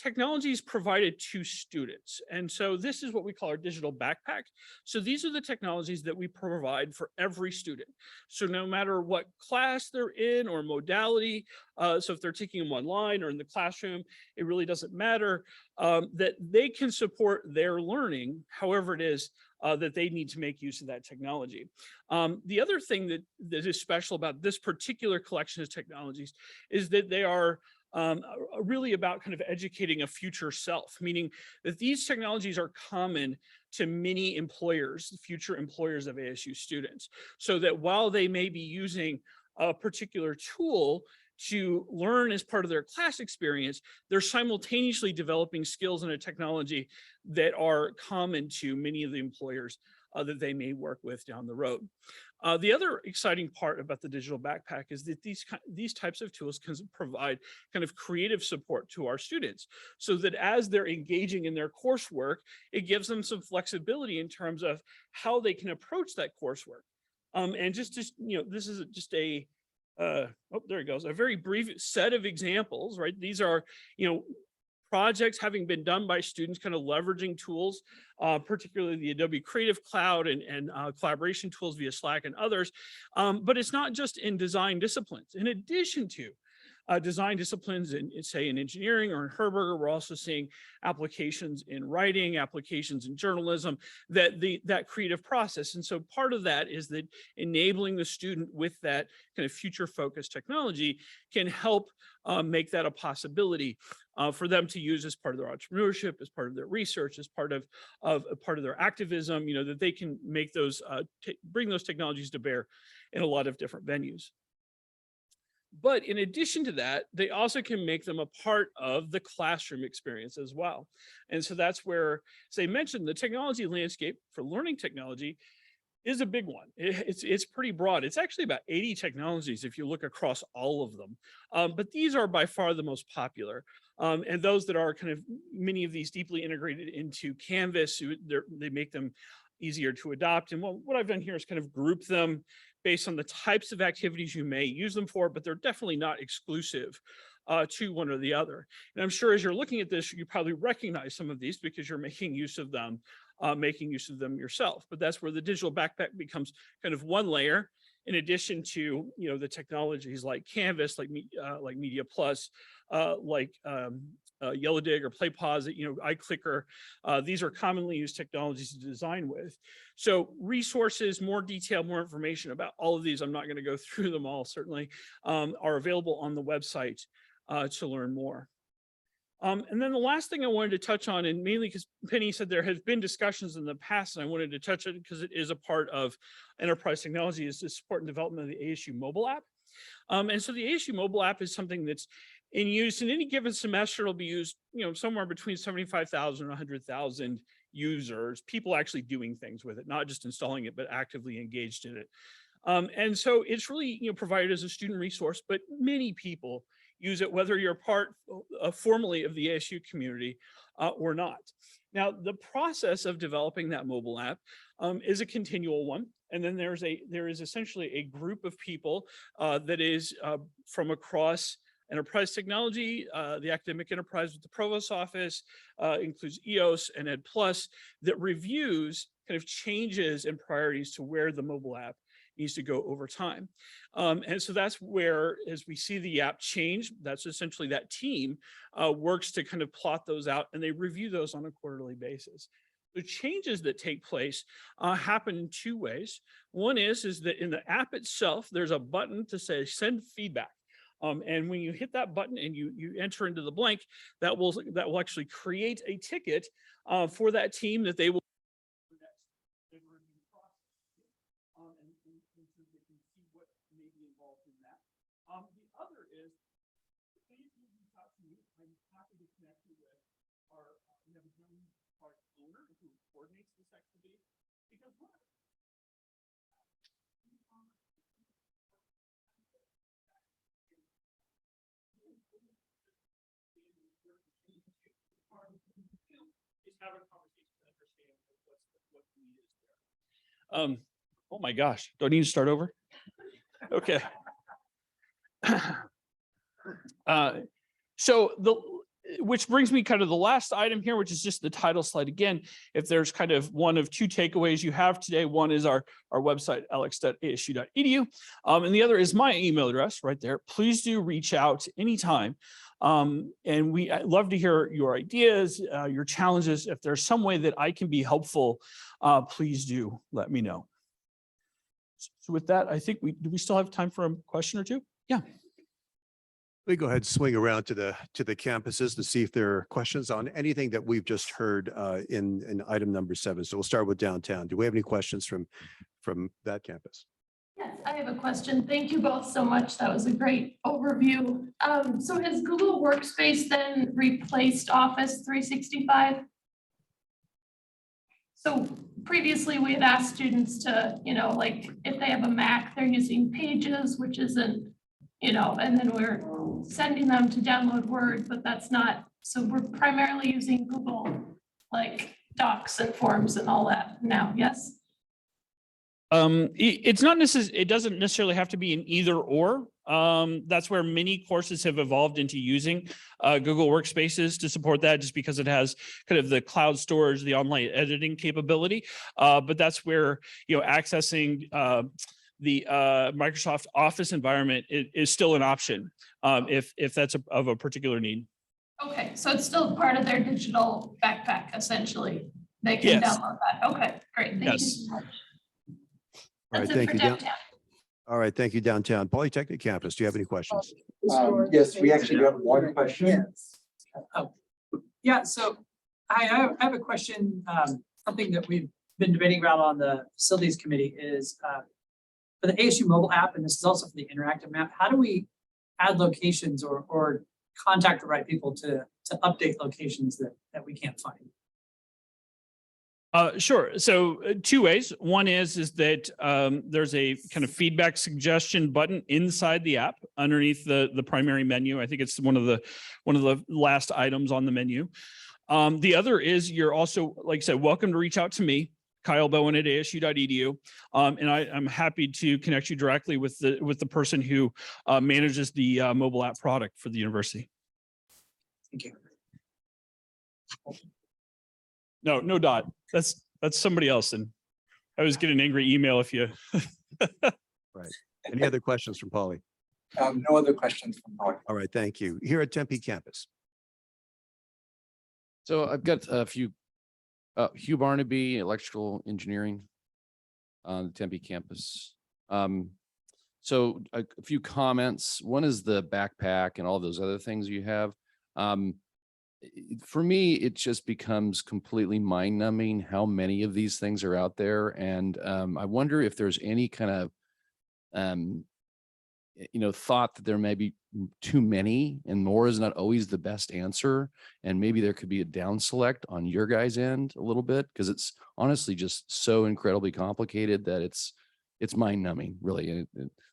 technology is provided to students. And so this is what we call our digital backpack. So these are the technologies that we provide for every student. So no matter what class they're in or modality, so if they're taking them online or in the classroom, it really doesn't matter, that they can support their learning, however it is that they need to make use of that technology. The other thing that is special about this particular collection of technologies is that they are really about kind of educating a future self, meaning that these technologies are common to many employers, future employers of ASU students, so that while they may be using a particular tool to learn as part of their class experience, they're simultaneously developing skills in a technology that are common to many of the employers that they may work with down the road. The other exciting part about the digital backpack is that these types of tools can provide kind of creative support to our students, so that as they're engaging in their coursework, it gives them some flexibility in terms of how they can approach that coursework. And this is just a there it goes, a very brief set of examples, right? These are, projects having been done by students kind of leveraging tools, particularly the Adobe Creative Cloud and collaboration tools via Slack and others. But it's not just in design disciplines. In addition to design disciplines in, say, in engineering or in Herberger, we're also seeing applications in writing, applications in journalism, that creative process. And so part of that is that enabling the student with that kind of future focused technology can help make that a possibility for them to use as part of their entrepreneurship, as part of their research, as part of their activism, that they can make those, bring those technologies to bear in a lot of different venues. But in addition to that, they also can make them a part of the classroom experience as well. And so that's where, as I mentioned, the technology landscape for learning technology is a big one. It's pretty broad. It's actually about 80 technologies if you look across all of them. But these are by far the most popular. And those that are kind of, many of these deeply integrated into Canvas, they make them easier to adopt. And what I've done here is kind of group them based on the types of activities you may use them for, but they're definitely not exclusive to one or the other. And I'm sure as you're looking at this, you probably recognize some of these because you're making use of them yourself. But that's where the digital backpack becomes kind of one layer, in addition to the technologies like Canvas, like Media Plus, like Yellow Dig or PlayPause, iClicker. These are commonly used technologies to design with. So resources, more detail, more information about all of these, I'm not going to go through them all, certainly, are available on the website to learn more. And then the last thing I wanted to touch on, and mainly because Penny said there has been discussions in the past, and I wanted to touch on it because it is a part of enterprise technology, is the support and development of the ASU mobile app. And so the ASU mobile app is something that's in use in any given semester. It'll be used, somewhere between 75,000 and 100,000 users, people actually doing things with it, not just installing it, but actively engaged in it. And so it's really, provided as a student resource, but many people use it, whether you're part formally of the ASU community or not. Now, the process of developing that mobile app is a continual one. And then there is essentially a group of people that is from across enterprise technology, the academic enterprise with the provost office, includes EOS and Ed Plus, that reviews kind of changes and priorities to where the mobile app needs to go over time. And so that's where, as we see the app change, that's essentially that team works to kind of plot those out, and they review those on a quarterly basis. The changes that take place happen in two ways. One is that in the app itself, there's a button to say send feedback. And when you hit that button and you enter into the blank, that will actually create a ticket for that team that they will The other is, please reach out to me. I'm happy to connect you with we have a young product owner who coordinates this activity, because what? Is have a conversation to understand what the need is there. Oh my gosh, do I need to start over? Okay. Which brings me kind of the last item here, which is just the title slide. Again, if there's kind of one of two takeaways you have today, one is our website, alex.asu.edu, and the other is my email address right there. Please do reach out anytime. And I'd love to hear your ideas, your challenges. If there's some way that I can be helpful, please do let me know. So with that, I think do we still have time for a question or two? Yeah. We go ahead and swing around to the campuses to see if there are questions on anything that we've just heard in item number 7. So we'll start with downtown. Do we have any questions from that campus? Yes, I have a question. Thank you both so much. That was a great overview. So has Google Workspace then replaced Office 365? So previously we had asked students to, like if they have a Mac, they're using Pages, which isn't, and then we're sending them to download Word, but that's not, so we're primarily using Google, like Docs and Forms and all that now, yes? It's not necessarily, it doesn't necessarily have to be an either or. That's where many courses have evolved into using Google Workspaces to support that, just because it has kind of the cloud storage, the online editing capability. But that's where, accessing the Microsoft Office environment is still an option if that's of a particular need. Okay, so it's still part of their digital backpack, essentially. They can Yes. download that. Okay, great. Thank you so much. All right, That's it thank for you. downtown. All right, thank you, downtown. Polytechnic campus, do you have any questions? Yes, we actually have one question. Yeah, so I have a question. Something that we've been debating around on the facilities committee is for the ASU mobile app, and this is also for the interactive map, how do we add locations or contact the right people to update locations that we can't find? Sure. So two ways. One is that there's a kind of feedback suggestion button inside the app underneath the primary menu. I think it's one of the last items on the menu. The other is you're also, like I said, welcome to reach out to me, Kyle Bowen at asu.edu. And I'm happy to connect you directly with the person who manages the mobile app product for the university. Thank you. No dot. That's somebody else. And I was getting an angry email if you. Right. Any other questions from Polly? No other questions from Polly. All right, thank you. Here at Tempe campus. So I've got a few, Hugh Barnaby, electrical engineering on the Tempe campus. So a few comments. One is the backpack and all those other things you have. For me, it just becomes completely mind numbing how many of these things are out there. And I wonder if there's any kind of, thought that there may be too many, and more is not always the best answer. And maybe there could be a down select on your guys' end a little bit, because it's honestly just so incredibly complicated that it's mind numbing, really.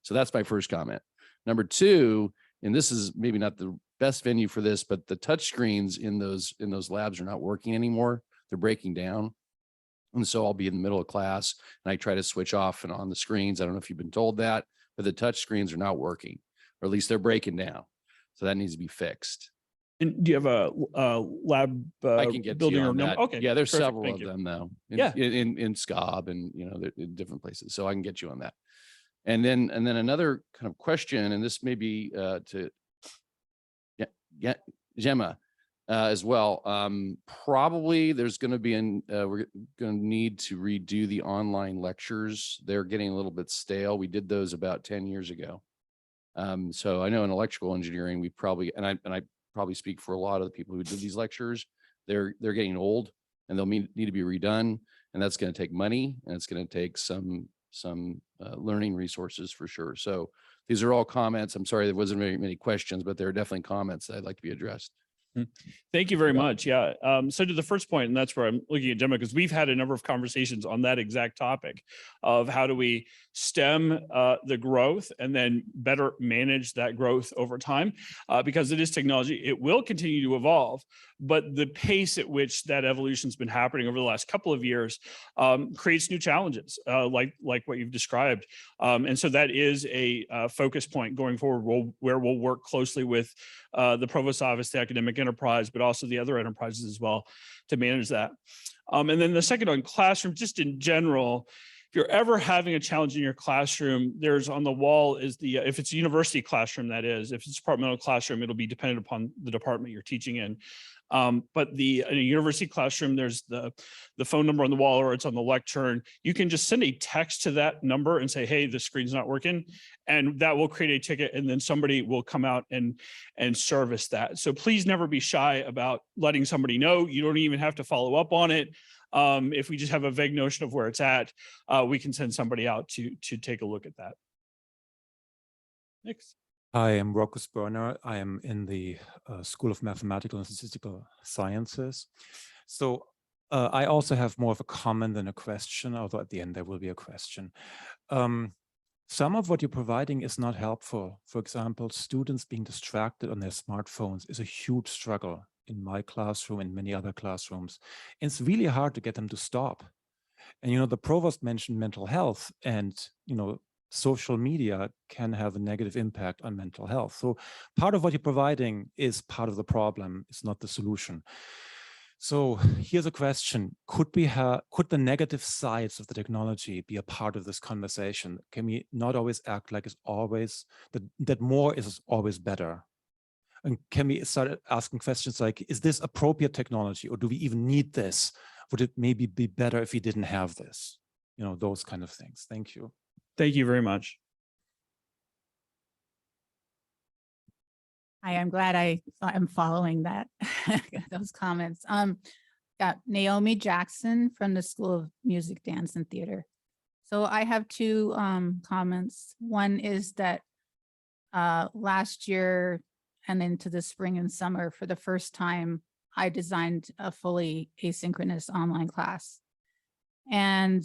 So that's my first comment. Number two, and this is maybe not the best venue for this, but the touch screens in those labs are not working anymore. They're breaking down. And so I'll be in the middle of class and I try to switch off and on the screens. I don't know if you've been told that, but the touch screens are not working, or at least they're breaking down. So that needs to be fixed. And do you have a lab I can get to building you or on number? that. Okay. Yeah, there's perfect, several thank of you. them though. Yeah. In SCOB and, you know, they're in different places. So I can get you on that. And then another kind of question, and this may be to Gemma as well. Probably there's going to be we're going to need to redo the online lectures. They're getting a little bit stale. We did those about 10 years ago. So I know in electrical engineering, we probably, and I probably speak for a lot of the people who did these lectures, they're getting old and they'll need to be redone. And that's going to take money, and it's going to take some learning resources for sure. So these are all comments. I'm sorry, there wasn't very many questions, but there are definitely comments that I'd like to be addressed. Thank you very much. Yeah. So to the first point, and that's where I'm looking at Gemma, because we've had a number of conversations on that exact topic of how do we stem the growth and then better manage that growth over time, because it is technology. It will continue to evolve, but the pace at which that evolution has been happening over the last couple of years creates new challenges, like what you've described. And so that is a focus point going forward, where we'll work closely with the Provost Office, the academic enterprise, but also the other enterprises as well to manage that. And then the second on classroom, just in general, if you're ever having a challenge in your classroom, there's on the wall is if it's a university classroom, that is, if it's a departmental classroom, it'll be dependent upon the department you're teaching in. But in a university classroom, there's the phone number on the wall, or it's on the lectern. You can just send a text to that number and say, hey, the screen's not working. And that will create a ticket, and then somebody will come out and service that. So please never be shy about letting somebody know. You don't even have to follow up on it. If we just have a vague notion of where it's at, we can send somebody out to take a look at that. Next. Hi, I'm Rocco Sperner. I am in the School of Mathematical and Statistical Sciences. So I also have more of a comment than a question, although at the end there will be a question. Some of what you're providing is not helpful. For example, students being distracted on their smartphones is a huge struggle in my classroom and many other classrooms. And it's really hard to get them to stop. And, you know, the provost mentioned mental health, and, you know, social media can have a negative impact on mental health. So part of what you're providing is part of the problem. It's not the solution. So here's a question. Could the negative sides of the technology be a part of this conversation? Can we not always act like it's always, that more is always better? And can we start asking questions like, is this appropriate technology, or do we even need this? Would it maybe be better if we didn't have this? You know, those kind of things. Thank you. Thank you very much. Hi, I'm glad I'm following that, those comments. Got Naomi Jackson from the School of Music, Dance, and Theater. So I have two comments. One is that last year and into the spring and summer, for the first time, I designed a fully asynchronous online class. And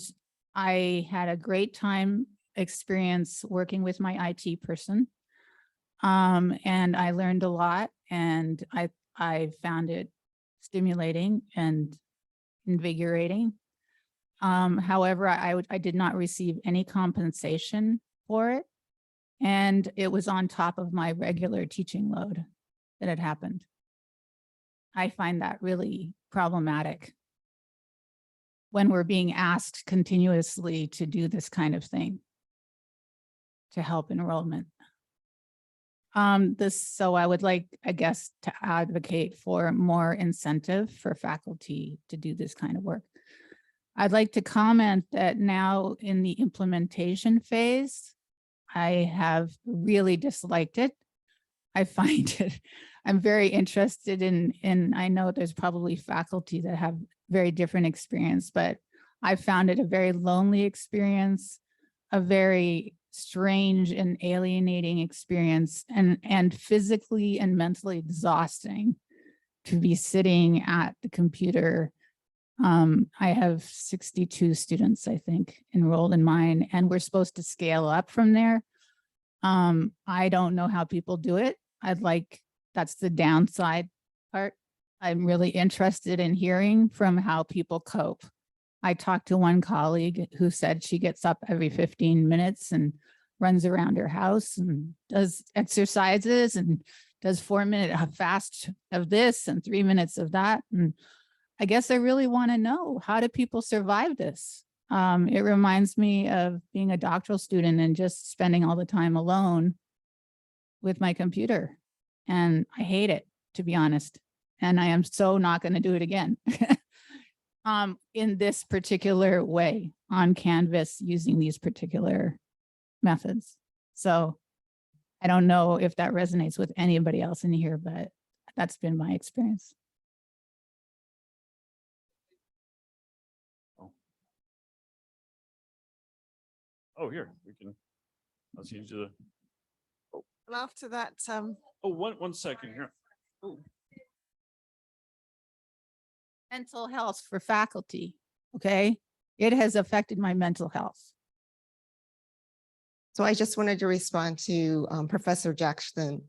I had a great time experience working with my IT person. And I learned a lot, and I found it stimulating and invigorating. However, I did not receive any compensation for it. And it was on top of my regular teaching load that had happened. I find that really problematic when we're being asked continuously to do this kind of thing to help enrollment. So I would like, I guess, to advocate for more incentive for faculty to do this kind of work. I'd like to comment that now in the implementation phase, I have really disliked it. I find it, I'm very interested in, I know there's probably faculty that have very different experience, but I found it a very lonely experience, a very strange and alienating experience and physically and mentally exhausting to be sitting at the computer. I have 62 students, I think, enrolled in mine, and we're supposed to scale up from there. I don't know how people do it. That's the downside part. I'm really interested in hearing from how people cope. I talked to one colleague who said she gets up every 15 minutes and runs around her house and does exercises and does 4-minute fast of this and 3 minutes of that. And I guess I really want to know, how do people survive this? It reminds me of being a doctoral student and just spending all the time alone with my computer. And I hate it, to be honest. And I am so not going to do it again in this particular way on Canvas using these particular methods. So I don't know if that resonates with anybody else in here, but that's been my experience. Oh, here, we can, let's use the, Well, after that, oh, one second here. Oh. Mental health for faculty, okay? It has affected my mental health. So I just wanted to respond to Professor Jackson.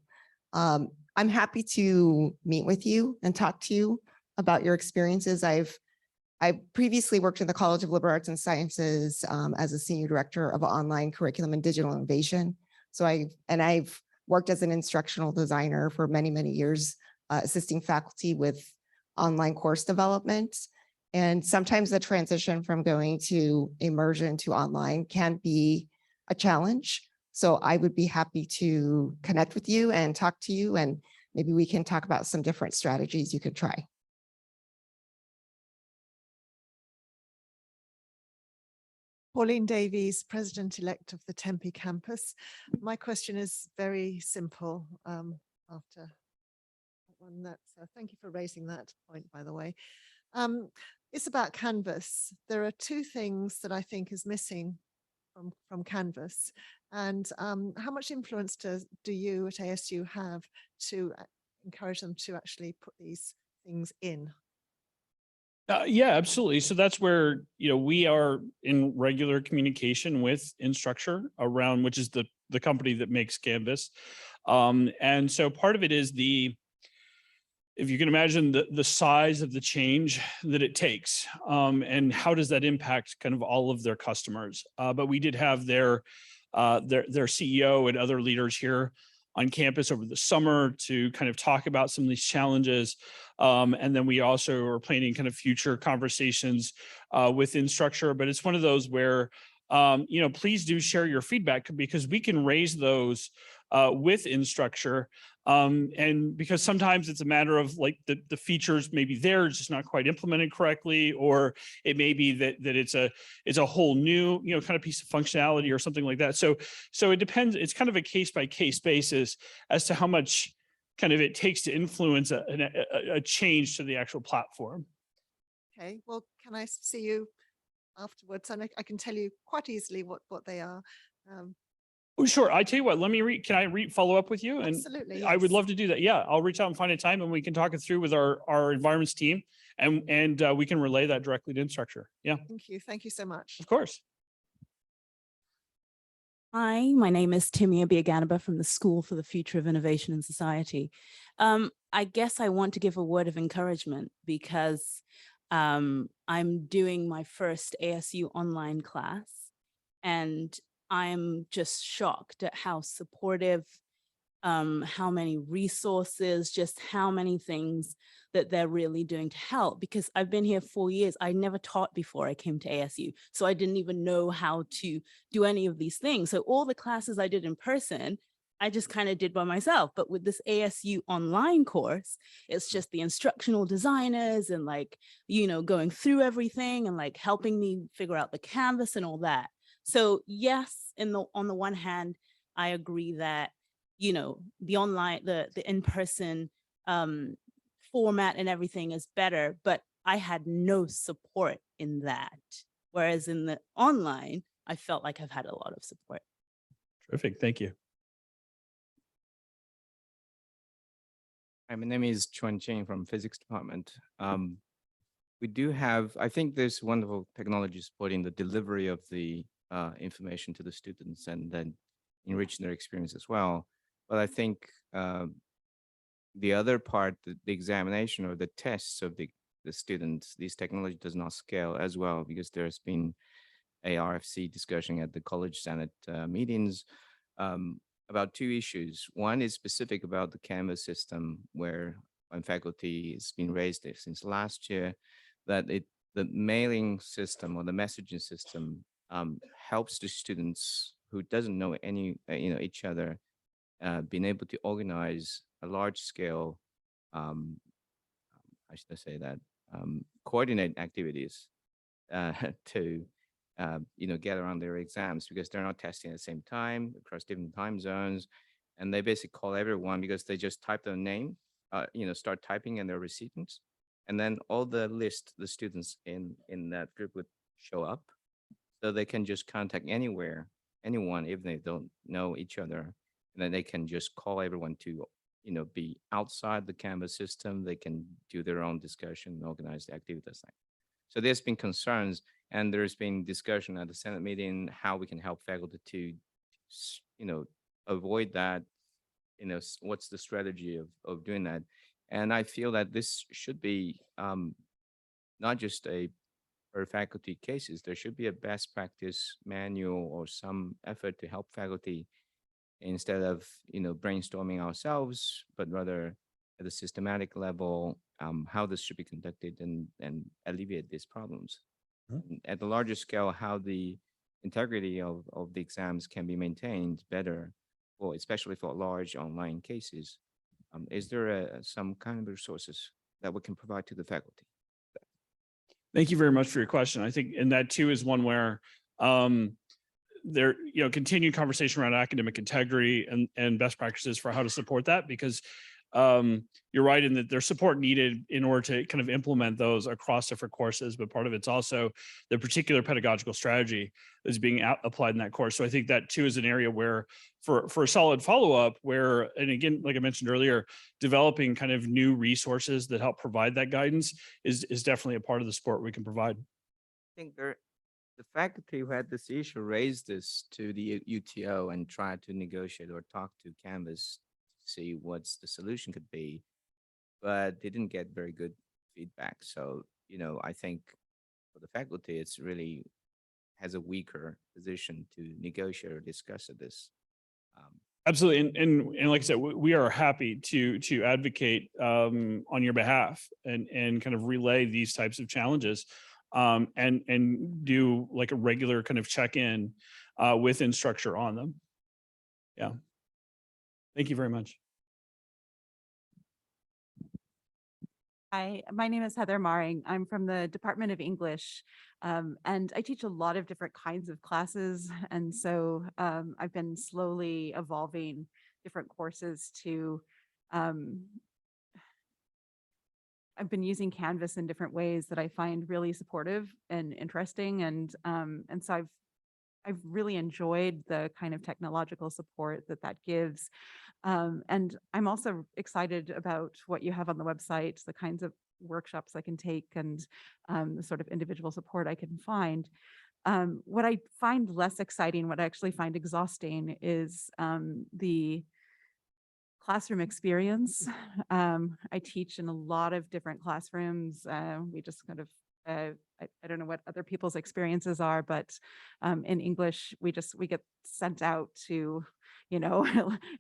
I'm happy to meet with you and talk to you about your experiences. I previously worked in the College of Liberal Arts and Sciences as a senior director of online curriculum and digital innovation. So I've worked as an instructional designer for many, many years, assisting faculty with online course development. And sometimes the transition from going to immersion to online can be a challenge. So I would be happy to connect with you and talk to you, and maybe we can talk about some different strategies you could try. Pauline Davies, President-elect of the Tempe campus. My question is very simple after that one. Thank you for raising that point, by the way. It's about Canvas. There are two things that I think is missing from Canvas. And how much influence do you at ASU have to encourage them to actually put these things in? Yeah, absolutely. So that's where, we are in regular communication with Instructure around, which is the company that makes Canvas. And so part of it is if you can imagine the size of the change that it takes, and how does that impact kind of all of their customers. But we did have their CEO and other leaders here on campus over the summer to kind of talk about some of these challenges. And then we also are planning kind of future conversations with Instructure, but it's one of those where, please do share your feedback, because we can raise those with Instructure. And because sometimes it's a matter of like the features maybe they're just not quite implemented correctly, or it may be that it's a whole new, kind of piece of functionality or something like that. So it depends. It's kind of a case by case basis as to how much kind of it takes to influence a change to the actual platform. Okay, well, can I see you afterwards? And I can tell you quite easily what they are. Oh, sure. I tell you what, can I follow up with you? And Absolutely, I would yes. love to do that. Yeah, I'll reach out and find a time and we can talk it through with our environments team, and we can relay that directly to Instructure. Yeah, Thank you. Thank you so much. of course. Hi, my name is Timia Biaganaba from the School for the Future of Innovation and Society. I guess I want to give a word of encouragement because I'm doing my first ASU online class, and I'm just shocked at how supportive, how many resources, just how many things that they're really doing to help. Because I've been here 4 years, I never taught before I came to ASU. So I didn't even know how to do any of these things. So all the classes I did in person, I just kind of did by myself. But with this ASU online course, it's just the instructional designers and going through everything and helping me figure out the Canvas and all that. So yes, on the one hand, I agree that, the online, the in-person format and everything is better, but I had no support in that. Whereas in the online, I felt like I've had a lot of support. Terrific. Thank you. Hi, my name is Chuan Ching from Physics Department. We do have, I think there's wonderful technology supporting the delivery of the information to the students and then enriching their experience as well. But I think the other part, the examination or the tests of the students, this technology does not scale as well because there's been a RFC discussion at the College Senate meetings about two issues. One is specific about the Canvas system, where on faculty it's been raised since last year that the mailing system or the messaging system helps the students who doesn't know each other being able to organize a large scale, how should I say that, coordinate activities to get around their exams because they're not testing at the same time across different time zones. And they basically call everyone because they just type their name, start typing in their recipients. And then all the students in that group would show up. So they can just contact anyone, even if they don't know each other. And then they can just call everyone to, be outside the Canvas system. They can do their own discussion, organize the activities. So there's been concerns, and there's been discussion at the Senate meeting how we can help faculty to, avoid that. What's the strategy of doing that? And I feel that this should be not just for faculty cases. There should be a best practice manual or some effort to help faculty instead of brainstorming ourselves, but rather at a systematic level, how this should be conducted and alleviate these problems. At the larger scale, how the integrity of the exams can be maintained better, especially for large online cases. Is there some kind of resources that we can provide to the faculty? Thank you very much for your question. I think, and that too is one where there, continued conversation around academic integrity and best practices for how to support that, because you're right in that there's support needed in order to kind of implement those across different courses, but part of it's also the particular pedagogical strategy that's being applied in that course. So I think that too is an area where for a solid follow-up where, and again, like I mentioned earlier, developing kind of new resources that help provide that guidance is definitely a part of the support we can provide. I think the faculty who had this issue raised this to the UTO and tried to negotiate or talk to Canvas to see what's the solution could be, but they didn't get very good feedback. So, I think for the faculty, it's really has a weaker position to negotiate or discuss this. Absolutely. And like I said, we are happy to advocate on your behalf and kind of relay these types of challenges and do like a regular kind of check-in with Instructure on them. Yeah. Thank you very much. Hi, my name is Heather Maring. I'm from the Department of English, and I teach a lot of different kinds of classes. And so I've been slowly evolving different courses to, I've been using Canvas in different ways that I find really supportive and interesting. And so I've really enjoyed the kind of technological support that gives. And I'm also excited about what you have on the website, the kinds of workshops I can take and the sort of individual support I can find. What I find less exciting, what I actually find exhausting is the classroom experience. I teach in a lot of different classrooms. We just kind of I don't know what other people's experiences are, but in English, we get sent out to,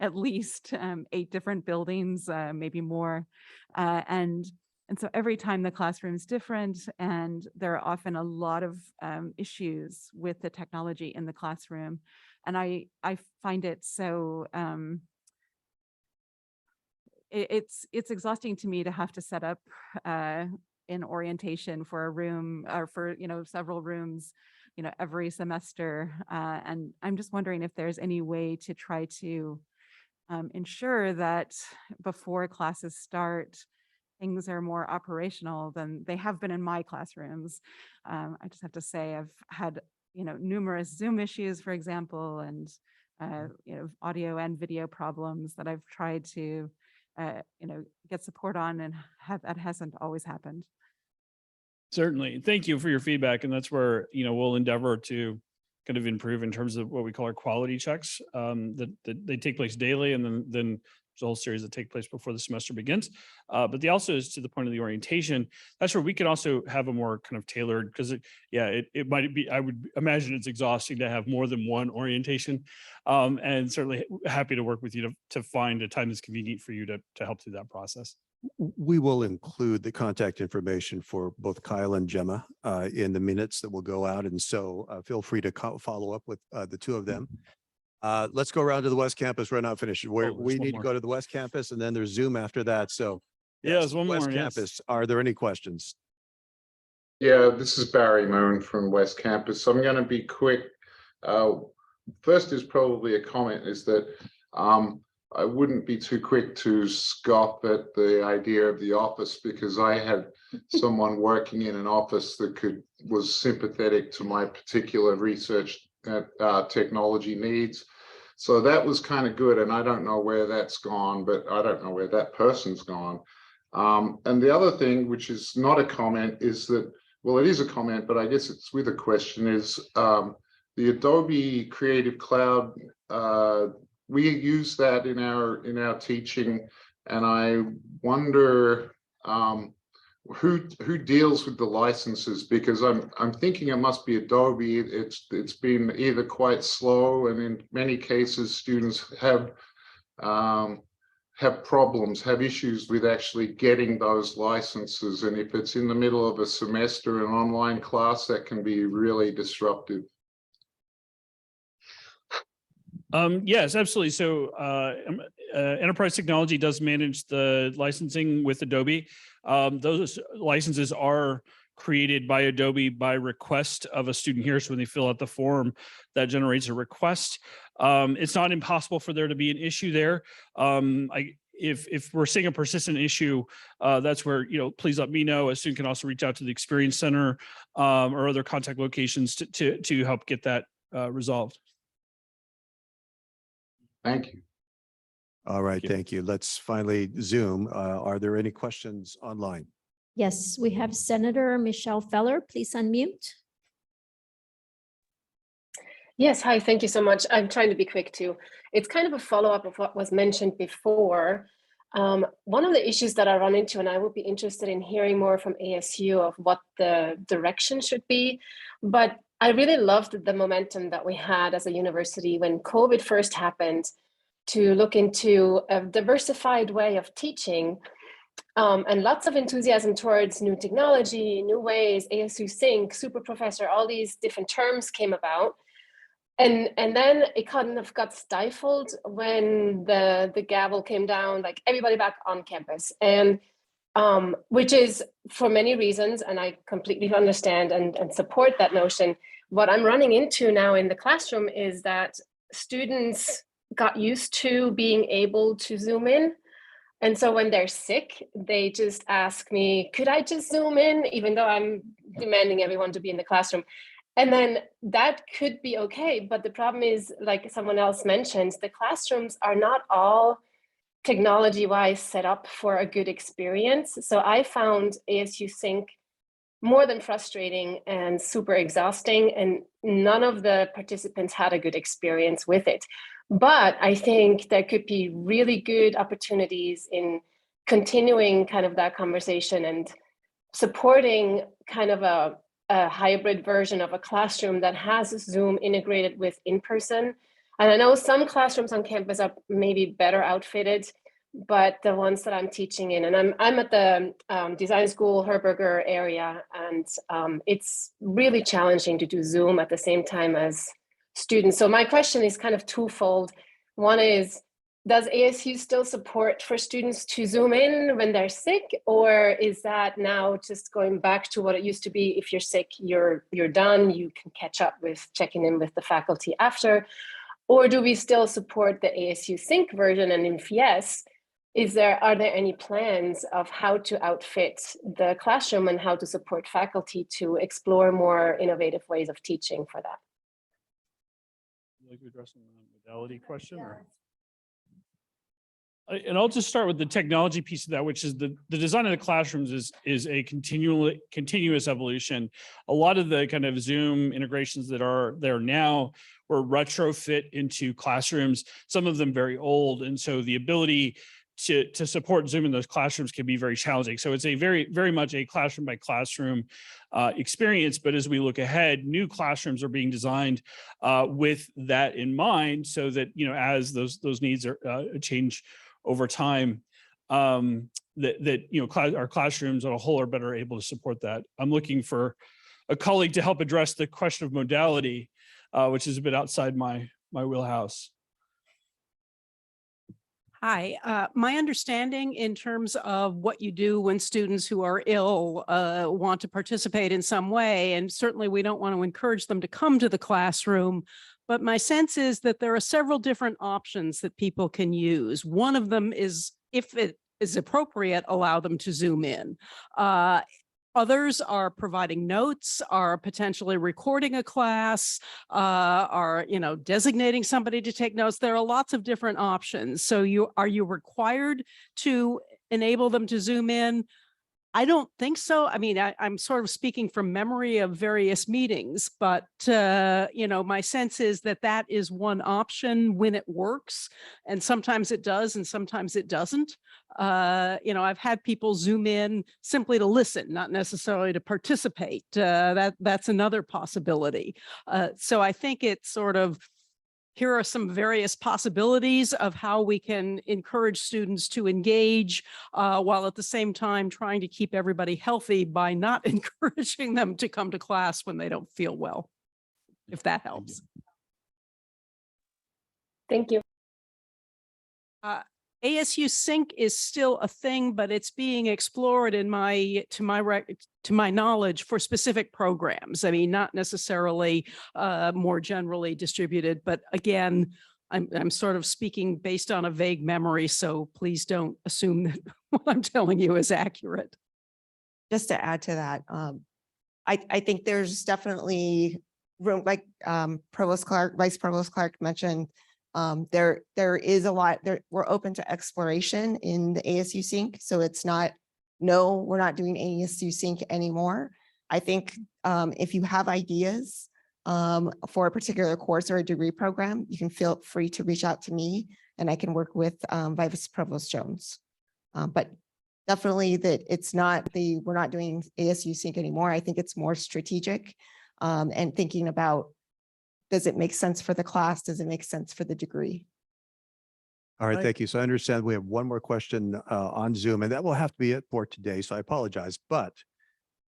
at least 8 different buildings, maybe more. And so every time the classroom is different, and there are often a lot of issues with the technology in the classroom. And I find it so, it's exhausting to me to have to set up in orientation for a room or for, several rooms, every semester. And I'm just wondering if there's any way to try to ensure that before classes start, things are more operational than they have been in my classrooms. I just have to say I've had, numerous Zoom issues, for example, and audio and video problems that I've tried to, get support on, and that hasn't always happened. Certainly. Thank you for your feedback. And that's where, we'll endeavor to kind of improve in terms of what we call our quality checks, that they take place daily. And then there's a whole series that take place before the semester begins. But the also is to the point of the orientation. That's where we can also have a more kind of tailored, because it might be, I would imagine it's exhausting to have more than one orientation. And certainly happy to work with you to find a time that's convenient for you to help through that process. We will include the contact information for both Kyle and Gemma in the minutes that will go out. And so feel free to follow up with the two of them. Let's go around to the West Campus. We're not finished. We need to go to the West Campus, and then there's Zoom after that. So there's one West more. Campus. Are there any questions? Yeah, this is Barry Moon from West Campus. I'm going to be quick. First is probably a comment is that I wouldn't be too quick to scoff at the idea of the office, because I had someone working in an office that was sympathetic to my particular research technology needs. So that was kind of good. And I don't know where that's gone, but I don't know where that person's gone. And the other thing, which is not a comment, is that, well, it is a comment, but I guess it's with a question, is the Adobe Creative Cloud. We use that in our teaching, and I wonder who deals with the licenses, because I'm thinking it must be Adobe. It's been either quite slow, and in many cases students have problems, have issues with actually getting those licenses, and if it's in the middle of a semester, an online class, that can be really disruptive. Yes, absolutely. So Enterprise Technology does manage the licensing with Adobe. Those licenses are created by Adobe by request of a student here. So when they fill out the form, that generates a request. It's not impossible for there to be an issue there. If we're seeing a persistent issue, that's where, please let me know. A student can also reach out to the Experience Center or other contact locations to help get that resolved. Thank you. All right, thank you. Let's finally Zoom. Are there any questions online? Yes, we have Senator Michelle Feller. Please unmute. Yes, hi, thank you so much. I'm trying to be quick too. It's kind of a follow-up of what was mentioned before. One of the issues that I run into, and I would be interested in hearing more from ASU of what the direction should be, but I really loved the momentum that we had as a university when COVID first happened to look into a diversified way of teaching, and lots of enthusiasm towards new technology, new ways, ASU Sync, Super Professor, all these different terms came about. And then it kind of got stifled when the gavel came down, like everybody back on campus. And which is for many reasons, and I completely understand and support that notion. What I'm running into now in the classroom is that students got used to being able to Zoom in. And so when they're sick, they just ask me, could I just Zoom in, even though I'm demanding everyone to be in the classroom? And then that could be okay. But the problem is, like someone else mentioned, the classrooms are not all technology-wise set up for a good experience. So I found ASU Sync more than frustrating and super exhausting, and none of the participants had a good experience with it. But I think there could be really good opportunities in continuing kind of that conversation and supporting kind of a hybrid version of a classroom that has Zoom integrated with in-person. And I know some classrooms on campus are maybe better outfitted, but the ones that I'm teaching in, and I'm at the design school Herberger area, and it's really challenging to do Zoom at the same time as students. So my question is kind of twofold. One is, does ASU still support for students to Zoom in when they're sick, or is that now just going back to what it used to be? If you're sick, you're done, you can catch up with checking in with the faculty after? Or do we still support the ASU Sync version? And if yes, are there any plans of how to outfit the classroom and how to support faculty to explore more innovative ways of teaching for that? Like to address the modality question or? And I'll just start with the technology piece of that, which is the design of the classrooms is a continuous evolution. A lot of the kind of Zoom integrations that are there now were retrofit into classrooms, some of them very old. And so the ability to support Zoom in those classrooms can be very challenging. So it's a very much a classroom by classroom experience. But as we look ahead, new classrooms are being designed with that in mind, so that, you know, as those needs are change over time, that you know, our classrooms on a whole are better able to support that. I'm looking for a colleague to help address the question of modality, which is a bit outside my wheelhouse. Hi, my understanding in terms of what you do when students who are ill want to participate in some way, and certainly we don't want to encourage them to come to the classroom, but my sense is that there are several different options that people can use. One of them is, if it is appropriate, allow them to Zoom in. Others are providing notes, are potentially recording a class, are, you know, designating somebody to take notes. There are lots of different options. So are you required to enable them to Zoom in? I don't think so. I mean, I'm sort of speaking from memory of various meetings, but, you know, my sense is that that is one option when it works. And sometimes it does, and sometimes it doesn't. You know, I've had people Zoom in simply to listen, not necessarily to participate. That's another possibility. So I think it's sort of, here are some various possibilities of how we can encourage students to engage while at the same time trying to keep everybody healthy by not encouraging them to come to class when they don't feel well, if that helps. Thank you. ASU Sync is still a thing, but it's being explored to my knowledge for specific programs. I mean, not necessarily more generally distributed, but again, I'm sort of speaking based on a vague memory, so please don't assume that what I'm telling you is accurate. Just to add to that, I think there's definitely room, like Vice Provost Clark mentioned. There is a lot there. We're open to exploration in the ASU Sync. So it's not, no, we're not doing ASU Sync anymore. I think if you have ideas for a particular course or a degree program, you can feel free to reach out to me and I can work with Vice Provost Jones. But definitely that it's not we're not doing ASU Sync anymore. I think it's more strategic and thinking about, does it make sense for the class? Does it make sense for the degree? All right, thank you. So I understand we have one more question on Zoom, and that will have to be it for today. So I apologize, but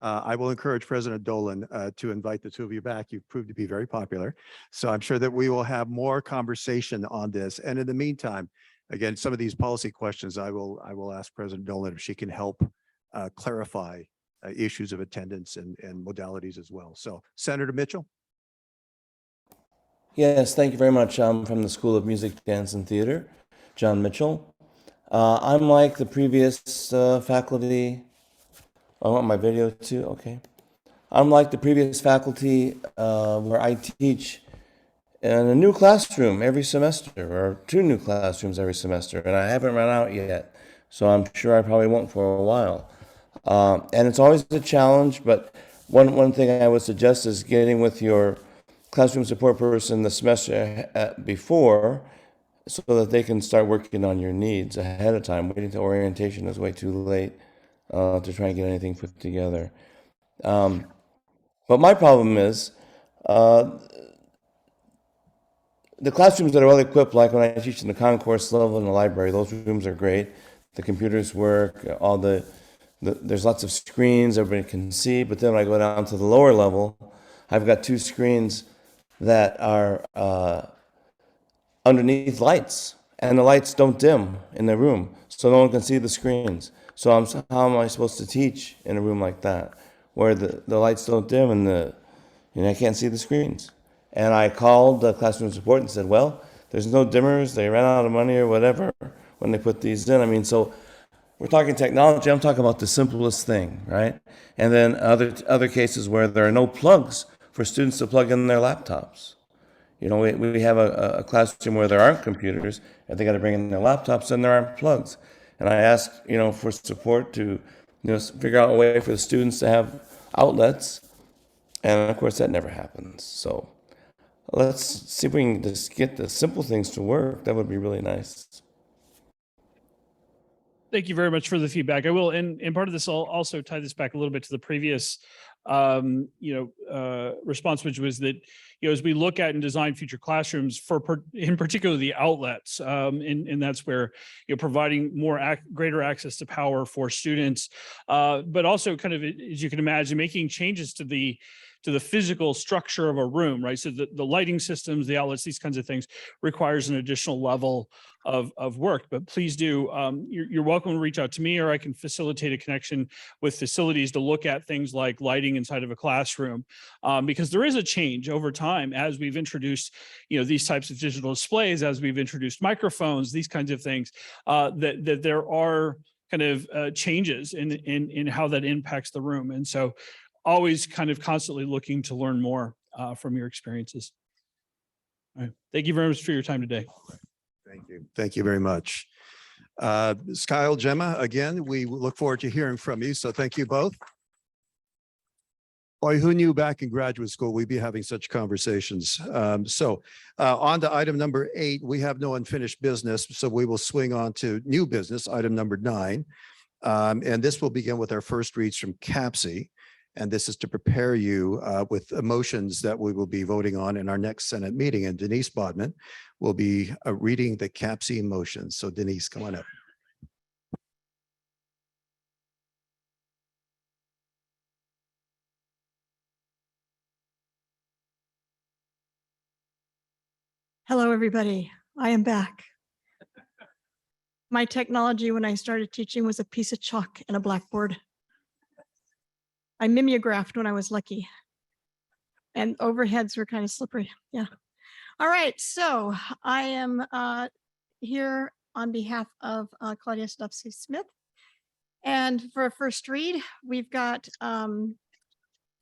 I will encourage President Dolan to invite the two of you back. You've proved to be very popular. So I'm sure that we will have more conversation on this. And in the meantime, again, some of these policy questions, I will ask President Dolan if she can help clarify issues of attendance and modalities as well. So Senator Mitchell. Yes, thank you very much. I'm from the School of Music, Dance, and Theater, John Mitchell. I'm like the previous faculty. I want my video too, okay. I'm like the previous faculty where I teach in a new classroom every semester, or 2 new classrooms every semester, and I haven't run out yet, so I'm sure I probably won't for a while. And it's always a challenge, but one thing I would suggest is getting with your classroom support person the semester before, so that they can start working on your needs ahead of time. Waiting till orientation is way too late to try and get anything put together. But my problem is the classrooms that are well equipped, like when I teach in the concourse level in the library, those rooms are great. The computers work, there's lots of screens everybody can see. But then when I go down to the lower level, I've got 2 screens that are underneath lights, and the lights don't dim in the room, so no one can see the screens. So how am I supposed to teach in a room like that, where the lights don't dim and I can't see the screens? And I called the classroom support and said, well, there's no dimmers, they ran out of money or whatever when they put these in. I mean, so we're talking technology, I'm talking about the simplest thing, right? And then other cases where there are no plugs for students to plug in their laptops. You know, we have a classroom where there aren't computers, and they got to bring in their laptops, and there aren't plugs. And I asked, you know, for support to, you know, figure out a way for the students to have outlets, and of course that never happens. So let's see if we can just get the simple things to work. That would be really nice. Thank you very much for the feedback. I will, and part of this, I'll also tie this back a little bit to the previous, response, which was that, you know, as we look at and design future classrooms in particular the outlets, and that's where, you know, providing greater access to power for students, but also kind of, as you can imagine, making changes to the physical structure of a room, right? So the lighting systems, the outlets, these kinds of things requires an additional level of work. But please do, you're welcome to reach out to me, or I can facilitate a connection with facilities to look at things like lighting inside of a classroom, because there is a change over time as we've introduced, you know, these types of digital displays, as we've introduced microphones, these kinds of things, that there are kind of changes in how that impacts the room. And so always kind of constantly looking to learn more from your experiences. All right. Thank you very much for your time today. Thank you. Thank you very much. Kyle, Gemma, again, we look forward to hearing from you. So thank you both. Boy, who knew back in graduate school we'd be having such conversations. On to item number 8, we have no unfinished business, so we will swing on to new business, item number 9. And this will begin with our first reads from CAPSI. And this is to prepare you with motions that we will be voting on in our next Senate meeting. And Denise Bodman will be reading the CAPSI motions. So Denise, come on up. Hello, everybody. I am back. My technology when I started teaching was a piece of chalk and a blackboard. I mimeographed when I was lucky. And overheads were kind of slippery. Yeah. All right. So I am here on behalf of Claudia Stupsy-Smith. And for a first read, we've got, if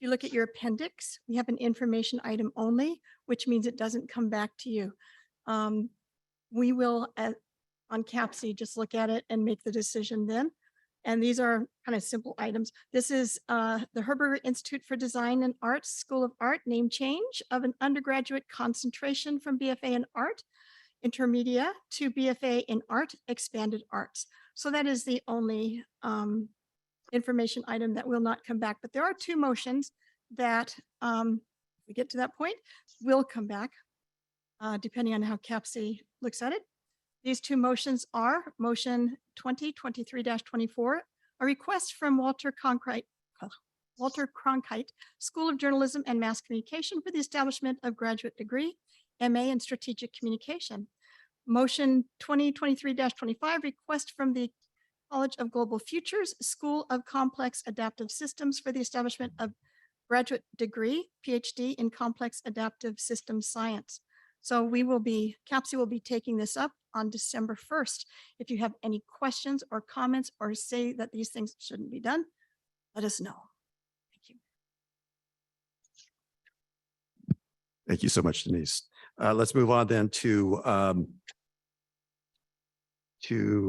you look at your appendix, we have an information item only, which means it doesn't come back to you. We will, on CAPSI, just look at it and make the decision then. And these are kind of simple items. This is the Herberger Institute for Design and Arts School of Art name change of an undergraduate concentration from BFA in Art Intermedia to BFA in Art Expanded Arts. So that is the only information item that will not come back. But there are 2 motions that, if we get to that point, will come back, depending on how CAPSI looks at it. These 2 motions are motion 2023-24, a request from Walter Cronkite School of Journalism and Mass Communication for the establishment of graduate degree, MA in Strategic Communication. Motion 2023-25, request from the College of Global Futures School of Complex Adaptive Systems for the establishment of graduate degree, PhD in Complex Adaptive Systems Science. So CAPSI will be taking this up on December 1st. If you have any questions or comments or say that these things shouldn't be done, let us know. Thank you. Thank you so much, Denise. Let's move on then to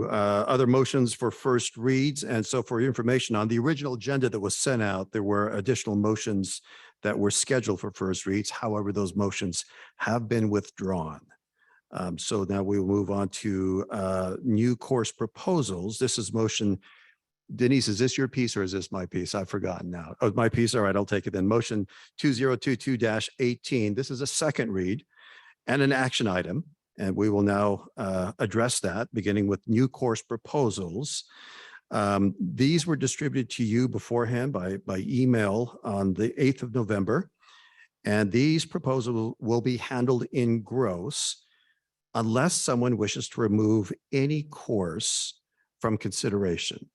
other motions for first reads. And so for your information, on the original agenda that was sent out, there were additional motions that were scheduled for first reads. However, those motions have been withdrawn. So now we will move on to new course proposals. This is motion, Denise, is this your piece or is this my piece? I've forgotten now. Oh, my piece. All right, I'll take it then. Motion 2022-18. This is a second read and an action item. And we will now address that, beginning with new course proposals. These were distributed to you beforehand by email on the 8th of November. And these proposals will be handled in gross unless someone wishes to remove any course from consideration.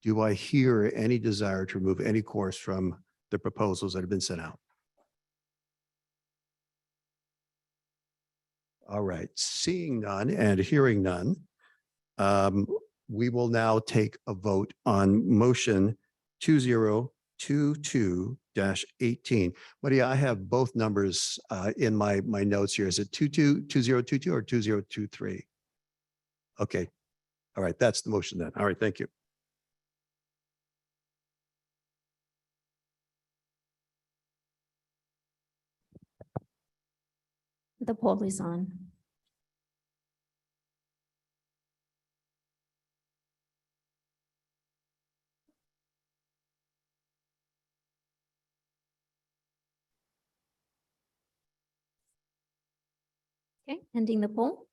Do I hear any desire to remove any course from the proposals that have been sent out? All right, seeing none and hearing none, we will now take a vote on motion 2022-18. 2022-18. Maria, I have both numbers in my notes here. Is it 2022 or 2023? Okay. All right. That's the motion then. All right. Thank you. The poll is on. Okay, ending the poll.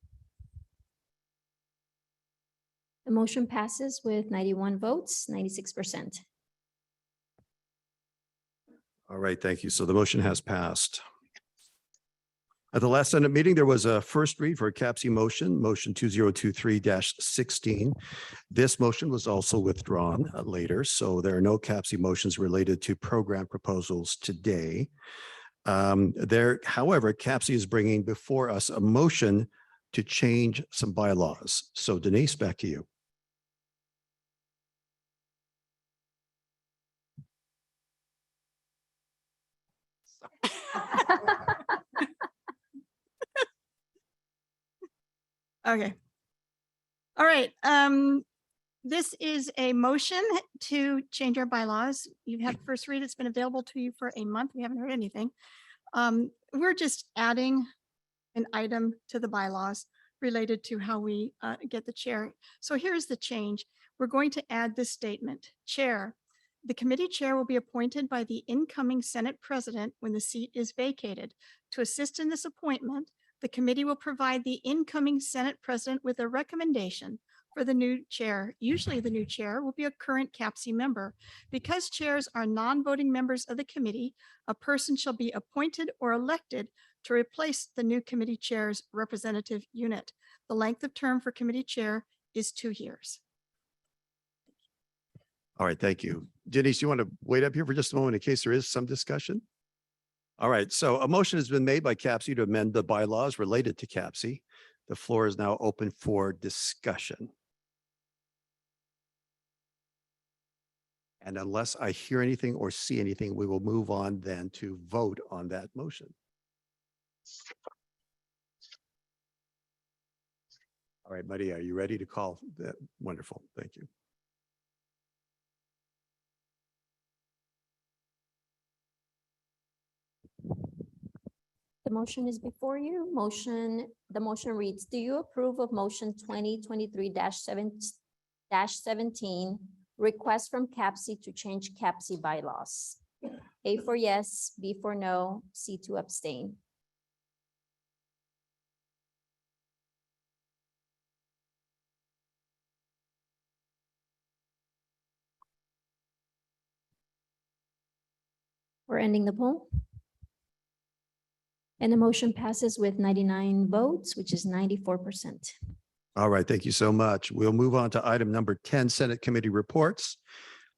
The motion passes with 91 votes, 96%. All right. Thank you. So the motion has passed. At the last Senate meeting, there was a first read for a CAPC motion, motion 2023-16. This motion was also withdrawn later, so there are no CAPC motions related to program proposals today. However, CAPC is bringing before us a motion to change some bylaws. So Denise, back to you. Okay. All right. This is a motion to change our bylaws. You've had first read. It's been available to you for a month. We haven't heard anything. We're just adding an item to the bylaws related to how we get the chair. So here's the change. We're going to add this statement. Chair, the committee chair will be appointed by the incoming Senate president when the seat is vacated. To assist in this appointment, the committee will provide the incoming Senate president with a recommendation for the new chair. Usually the new chair will be a current CAPC member. Because chairs are non-voting members of the committee, a person shall be appointed or elected to replace the new committee chair's representative unit. The length of term for committee chair is 2 years. All right. Thank you. Denise, you want to wait up here for just a moment in case there is some discussion? All right. So a motion has been made by CAPC to amend the bylaws related to CAPC. The floor is now open for discussion. And unless I hear anything or see anything, we will move on then to vote on that motion. All right, Maria, are you ready to call that? Wonderful. Thank you. The motion is before you. The motion reads, do you approve of motion 2023-17, request from CAPC to change CAPC bylaws? A for yes, B for no, C to abstain. We're ending the poll. And the motion passes with 99 votes, which is 94%. All right, thank you so much. We'll move on to item number 10, Senate Committee Reports.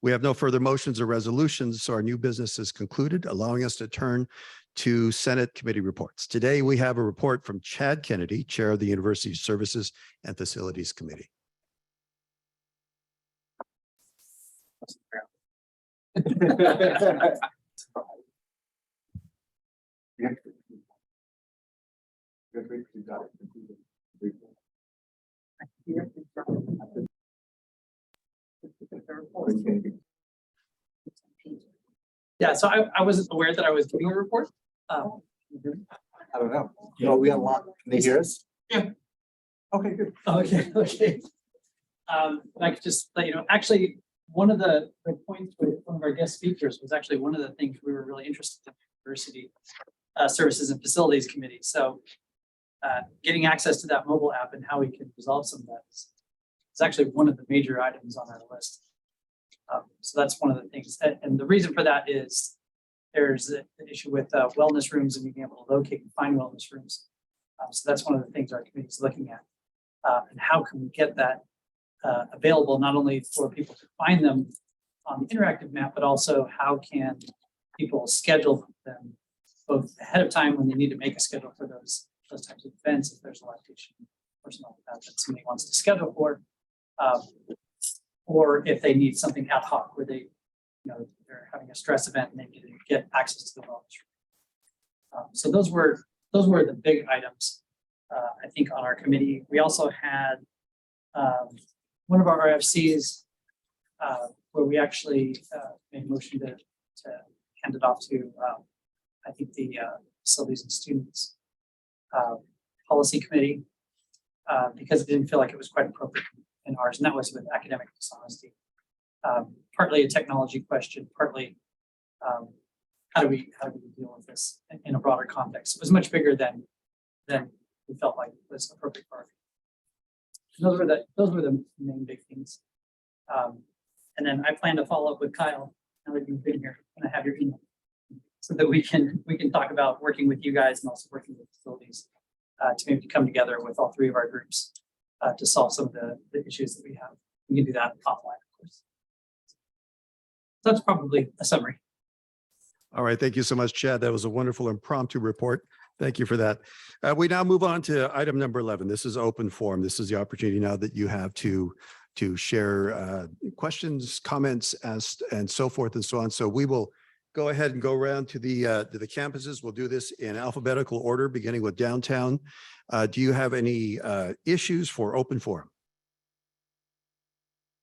We have no further motions or resolutions, so our new business is concluded, allowing us to turn to Senate Committee Reports. Today, we have a report from Chad Kennedy, Chair of the University Services and Facilities Committee. Yeah, so I wasn't aware that I was giving a report. I don't know. No, we unlock. Can they hear us? Yeah. Okay, good. Okay. I could just let you know, actually, one of the points with one of our guest speakers was actually one of the things we were really interested in, University Services and Facilities Committee. So getting access to that mobile app and how we can resolve some of that is actually one of the major items on our list. So that's one of the things. And the reason for that is there's an issue with wellness rooms and being able to locate and find wellness rooms. So that's one of the things our committee is looking at. And how can we get that available not only for people to find them on the interactive map, but also how can people schedule them both ahead of time when they need to make a schedule for those types of events, if there's a lactation or something like that somebody wants to schedule for, or if they need something ad hoc where they, they're having a stress event and they need to get access to the wellness room. So those were the big items, I think, on our committee. We also had one of our RFCs where we actually made a motion to hand it off to, I think, the facilities and students policy committee, because it didn't feel like it was quite appropriate in ours, and that was with academic dishonesty. Partly a technology question, partly how do we deal with this in a broader context. It was much bigger than we felt like was appropriate for our. Those were the main big things. And then I plan to follow up with Kyle now that you've been here, and I have your email, so that we can talk about working with you guys and also working with facilities to maybe come together with all three of our groups to solve some of the issues that we have. We can do that offline, of course. So that's probably a summary. All right. Thank you so much, Chad. That was a wonderful impromptu report. Thank you for that. We now move on to item number 11. This is open forum. This is the opportunity now that you have to share questions, comments, and so forth and so on. So we will go ahead and go around to the campuses. We'll do this in alphabetical order, beginning with downtown. Do you have any issues for open forum?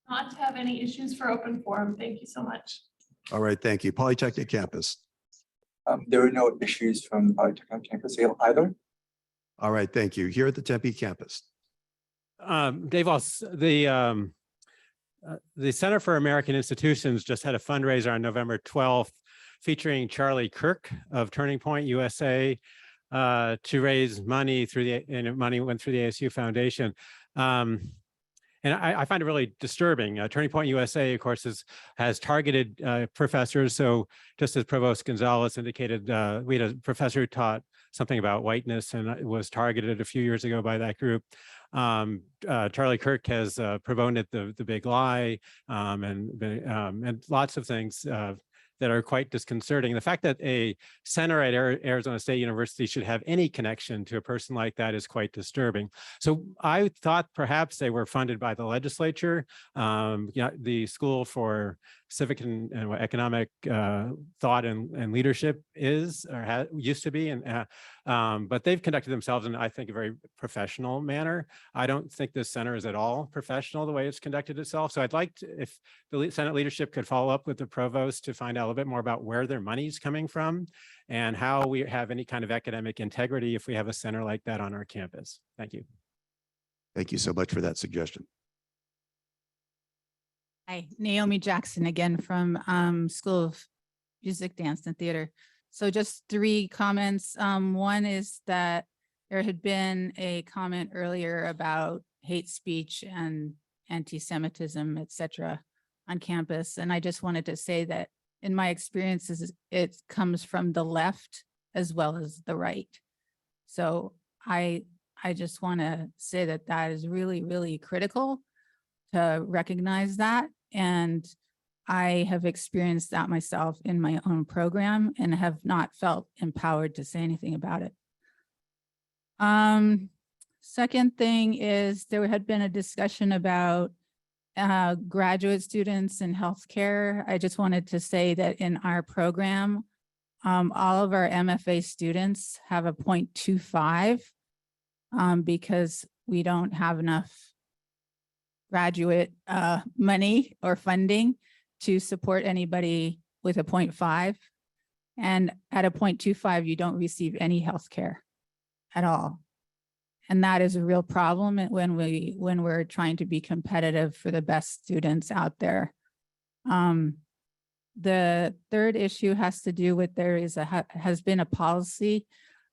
Not to have any issues for open forum. Thank you so much. All right. Thank you. Polytechnic campus. There are no issues from the Polytechnic campus either. All right. Thank you. Here at the Tempe campus. Dave, the Center for American Institutions just had a fundraiser on November 12th featuring Charlie Kirk of Turning Point USA to raise money money went through the ASU Foundation. And I find it really disturbing. Turning Point USA, of course, has targeted professors. So just as Provost Gonzalez indicated, we had a professor who taught something about whiteness and was targeted a few years ago by that group. Charlie Kirk has proponed the big lie and lots of things that are quite disconcerting. The fact that a center at Arizona State University should have any connection to a person like that is quite disturbing. So I thought perhaps they were funded by the legislature. The School for Civic and Economic Thought and Leadership is or used to be, but they've conducted themselves in, I think, a very professional manner. I don't think this center is at all professional the way it's conducted itself. So I'd like if the Senate leadership could follow up with the provost to find out a little bit more about where their money's coming from and how we have any kind of academic integrity if we have a center like that on our campus. Thank you. Thank you so much for that suggestion. Hi, Naomi Jackson again from School of Music, Dance, and Theater. So just 3 comments. One is that there had been a comment earlier about hate speech and anti-Semitism, et cetera, on campus. And I just wanted to say that in my experiences, it comes from the left as well as the right. So I just want to say that that is really, really critical to recognize that. And I have experienced that myself in my own program and have not felt empowered to say anything about it. Second thing is there had been a discussion about graduate students in healthcare. I just wanted to say that in our program, all of our MFA students have a 0.25 because we don't have enough graduate money or funding to support anybody with a 0.5. And at a 0.25, you don't receive any health care at all. And that is a real problem when we're trying to be competitive for the best students out there. The third issue has to do with has been a policy.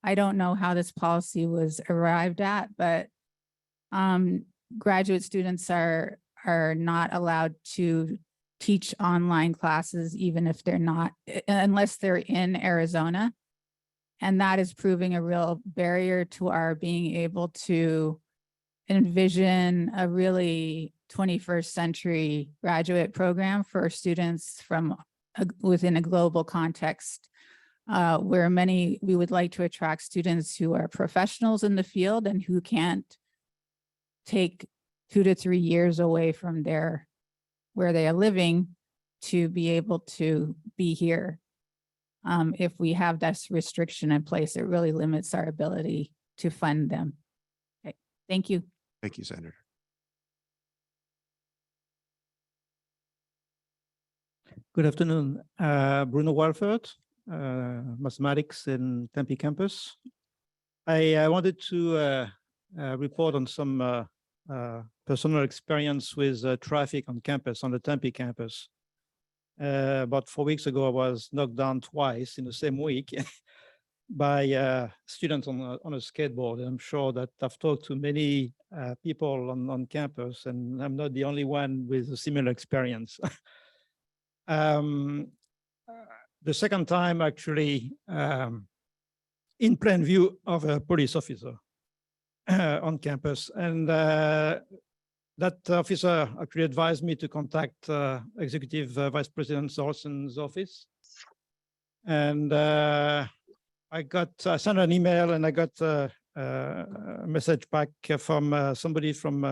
I don't know how this policy was arrived at, but graduate students are not allowed to teach online classes, even if they're not, unless they're in Arizona. And that is proving a real barrier to our being able to envision a really 21st century graduate program for students from within a global context, where we would like to attract students who are professionals in the field and who can't take 2 to 3 years away from where they are living to be able to be here. If we have that restriction in place, it really limits our ability to fund them. Okay, thank you. Thank you, Senator. Good afternoon, Bruno Walford, mathematics in Tempe campus. I wanted to report on some personal experience with traffic on campus, on the Tempe campus. About 4 weeks ago, I was knocked down twice in the same week by students on a skateboard. And I'm sure that I've talked to many people on campus, and I'm not the only one with a similar experience. The second time, actually, in plain view of a police officer on campus. And that officer actually advised me to contact Executive Vice President Olsen's office. And I sent an email and I got a message back from somebody from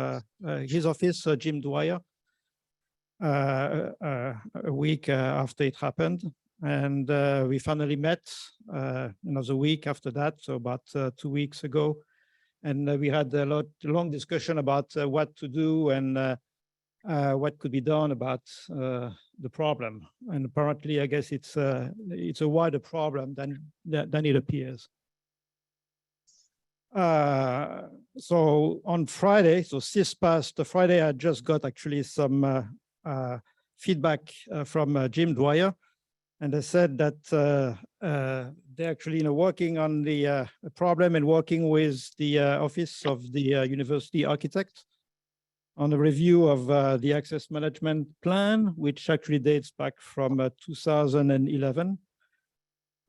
his office, Jim Dwyer, a week after it happened. And we finally met another week after that, so about 2 weeks ago. And we had a long discussion about what to do and what could be done about the problem. And apparently, I guess it's a wider problem than it appears. So on Friday, so this past Friday, I just got actually some feedback from Jim Dwyer. And they said that they're actually working on the problem and working with the Office of the University Architect on a review of the access management plan, which actually dates back from 2011,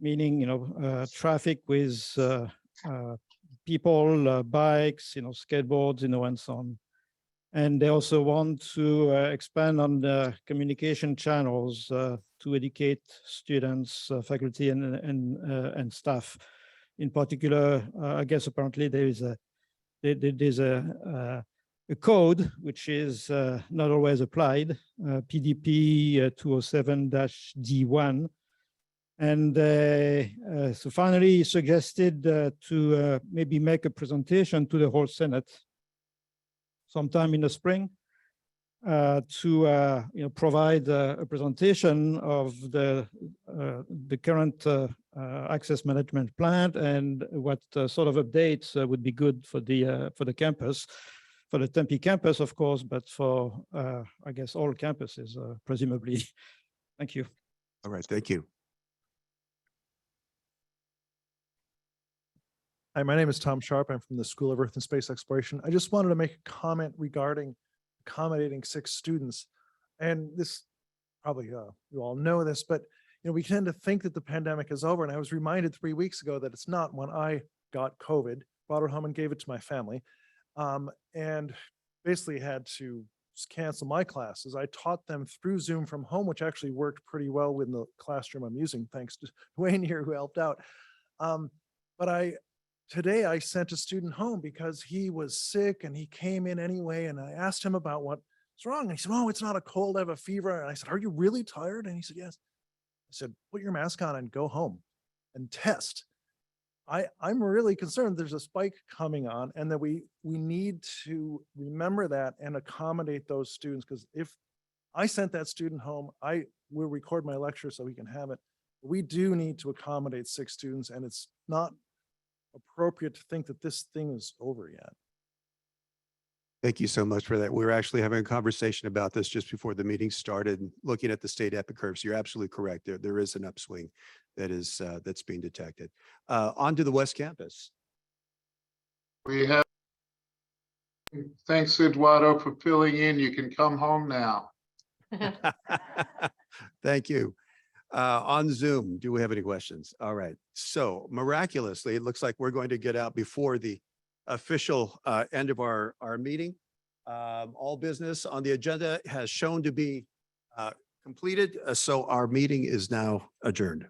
meaning traffic with people, bikes, skateboards, and so on. And they also want to expand on the communication channels to educate students, faculty, and staff. In particular, I guess apparently there's a code which is not always applied, PDP 207-D1. And so finally he suggested to maybe make a presentation to the whole Senate sometime in the spring to provide a presentation of the current access management plan and what sort of updates would be good for the campus, for the Tempe campus, of course, but for I guess all campuses, presumably. Thank you. All right, thank you. Hi, my name is Tom Sharp. I'm from the School of Earth and Space Exploration. I just wanted to make a comment regarding accommodating 6 students. And this, probably you all know this, but we tend to think that the pandemic is over. And I was reminded 3 weeks ago that it's not. When I got COVID, brought it home and gave it to my family, and basically had to cancel my classes. I taught them through Zoom from home, which actually worked pretty well with the classroom I'm using, thanks to Wayne here who helped out. But today I sent a student home because he was sick and he came in anyway. And I asked him about what's wrong. And he said, "Oh, it's not a cold, I have a fever." And I said, "Are you really tired?" And he said, "Yes." I said, "Put your mask on and go home and test." I'm really concerned there's a spike coming on and that we need to remember that and accommodate those students. Because if I sent that student home, I will record my lecture so he can have it. We do need to accommodate 6 students, and it's not appropriate to think that this thing is over yet. Thank you so much for that. We were actually having a conversation about this just before the meeting started, looking at the state epic curves. You're absolutely correct. There is an upswing that is that's being detected. On to the West Campus. We have, thanks Eduardo for filling in. You can come home now. Thank you. On Zoom, do we have any questions? All right. So miraculously, it looks like we're going to get out before the official end of our meeting. All business on the agenda has shown to be completed. So our meeting is now adjourned.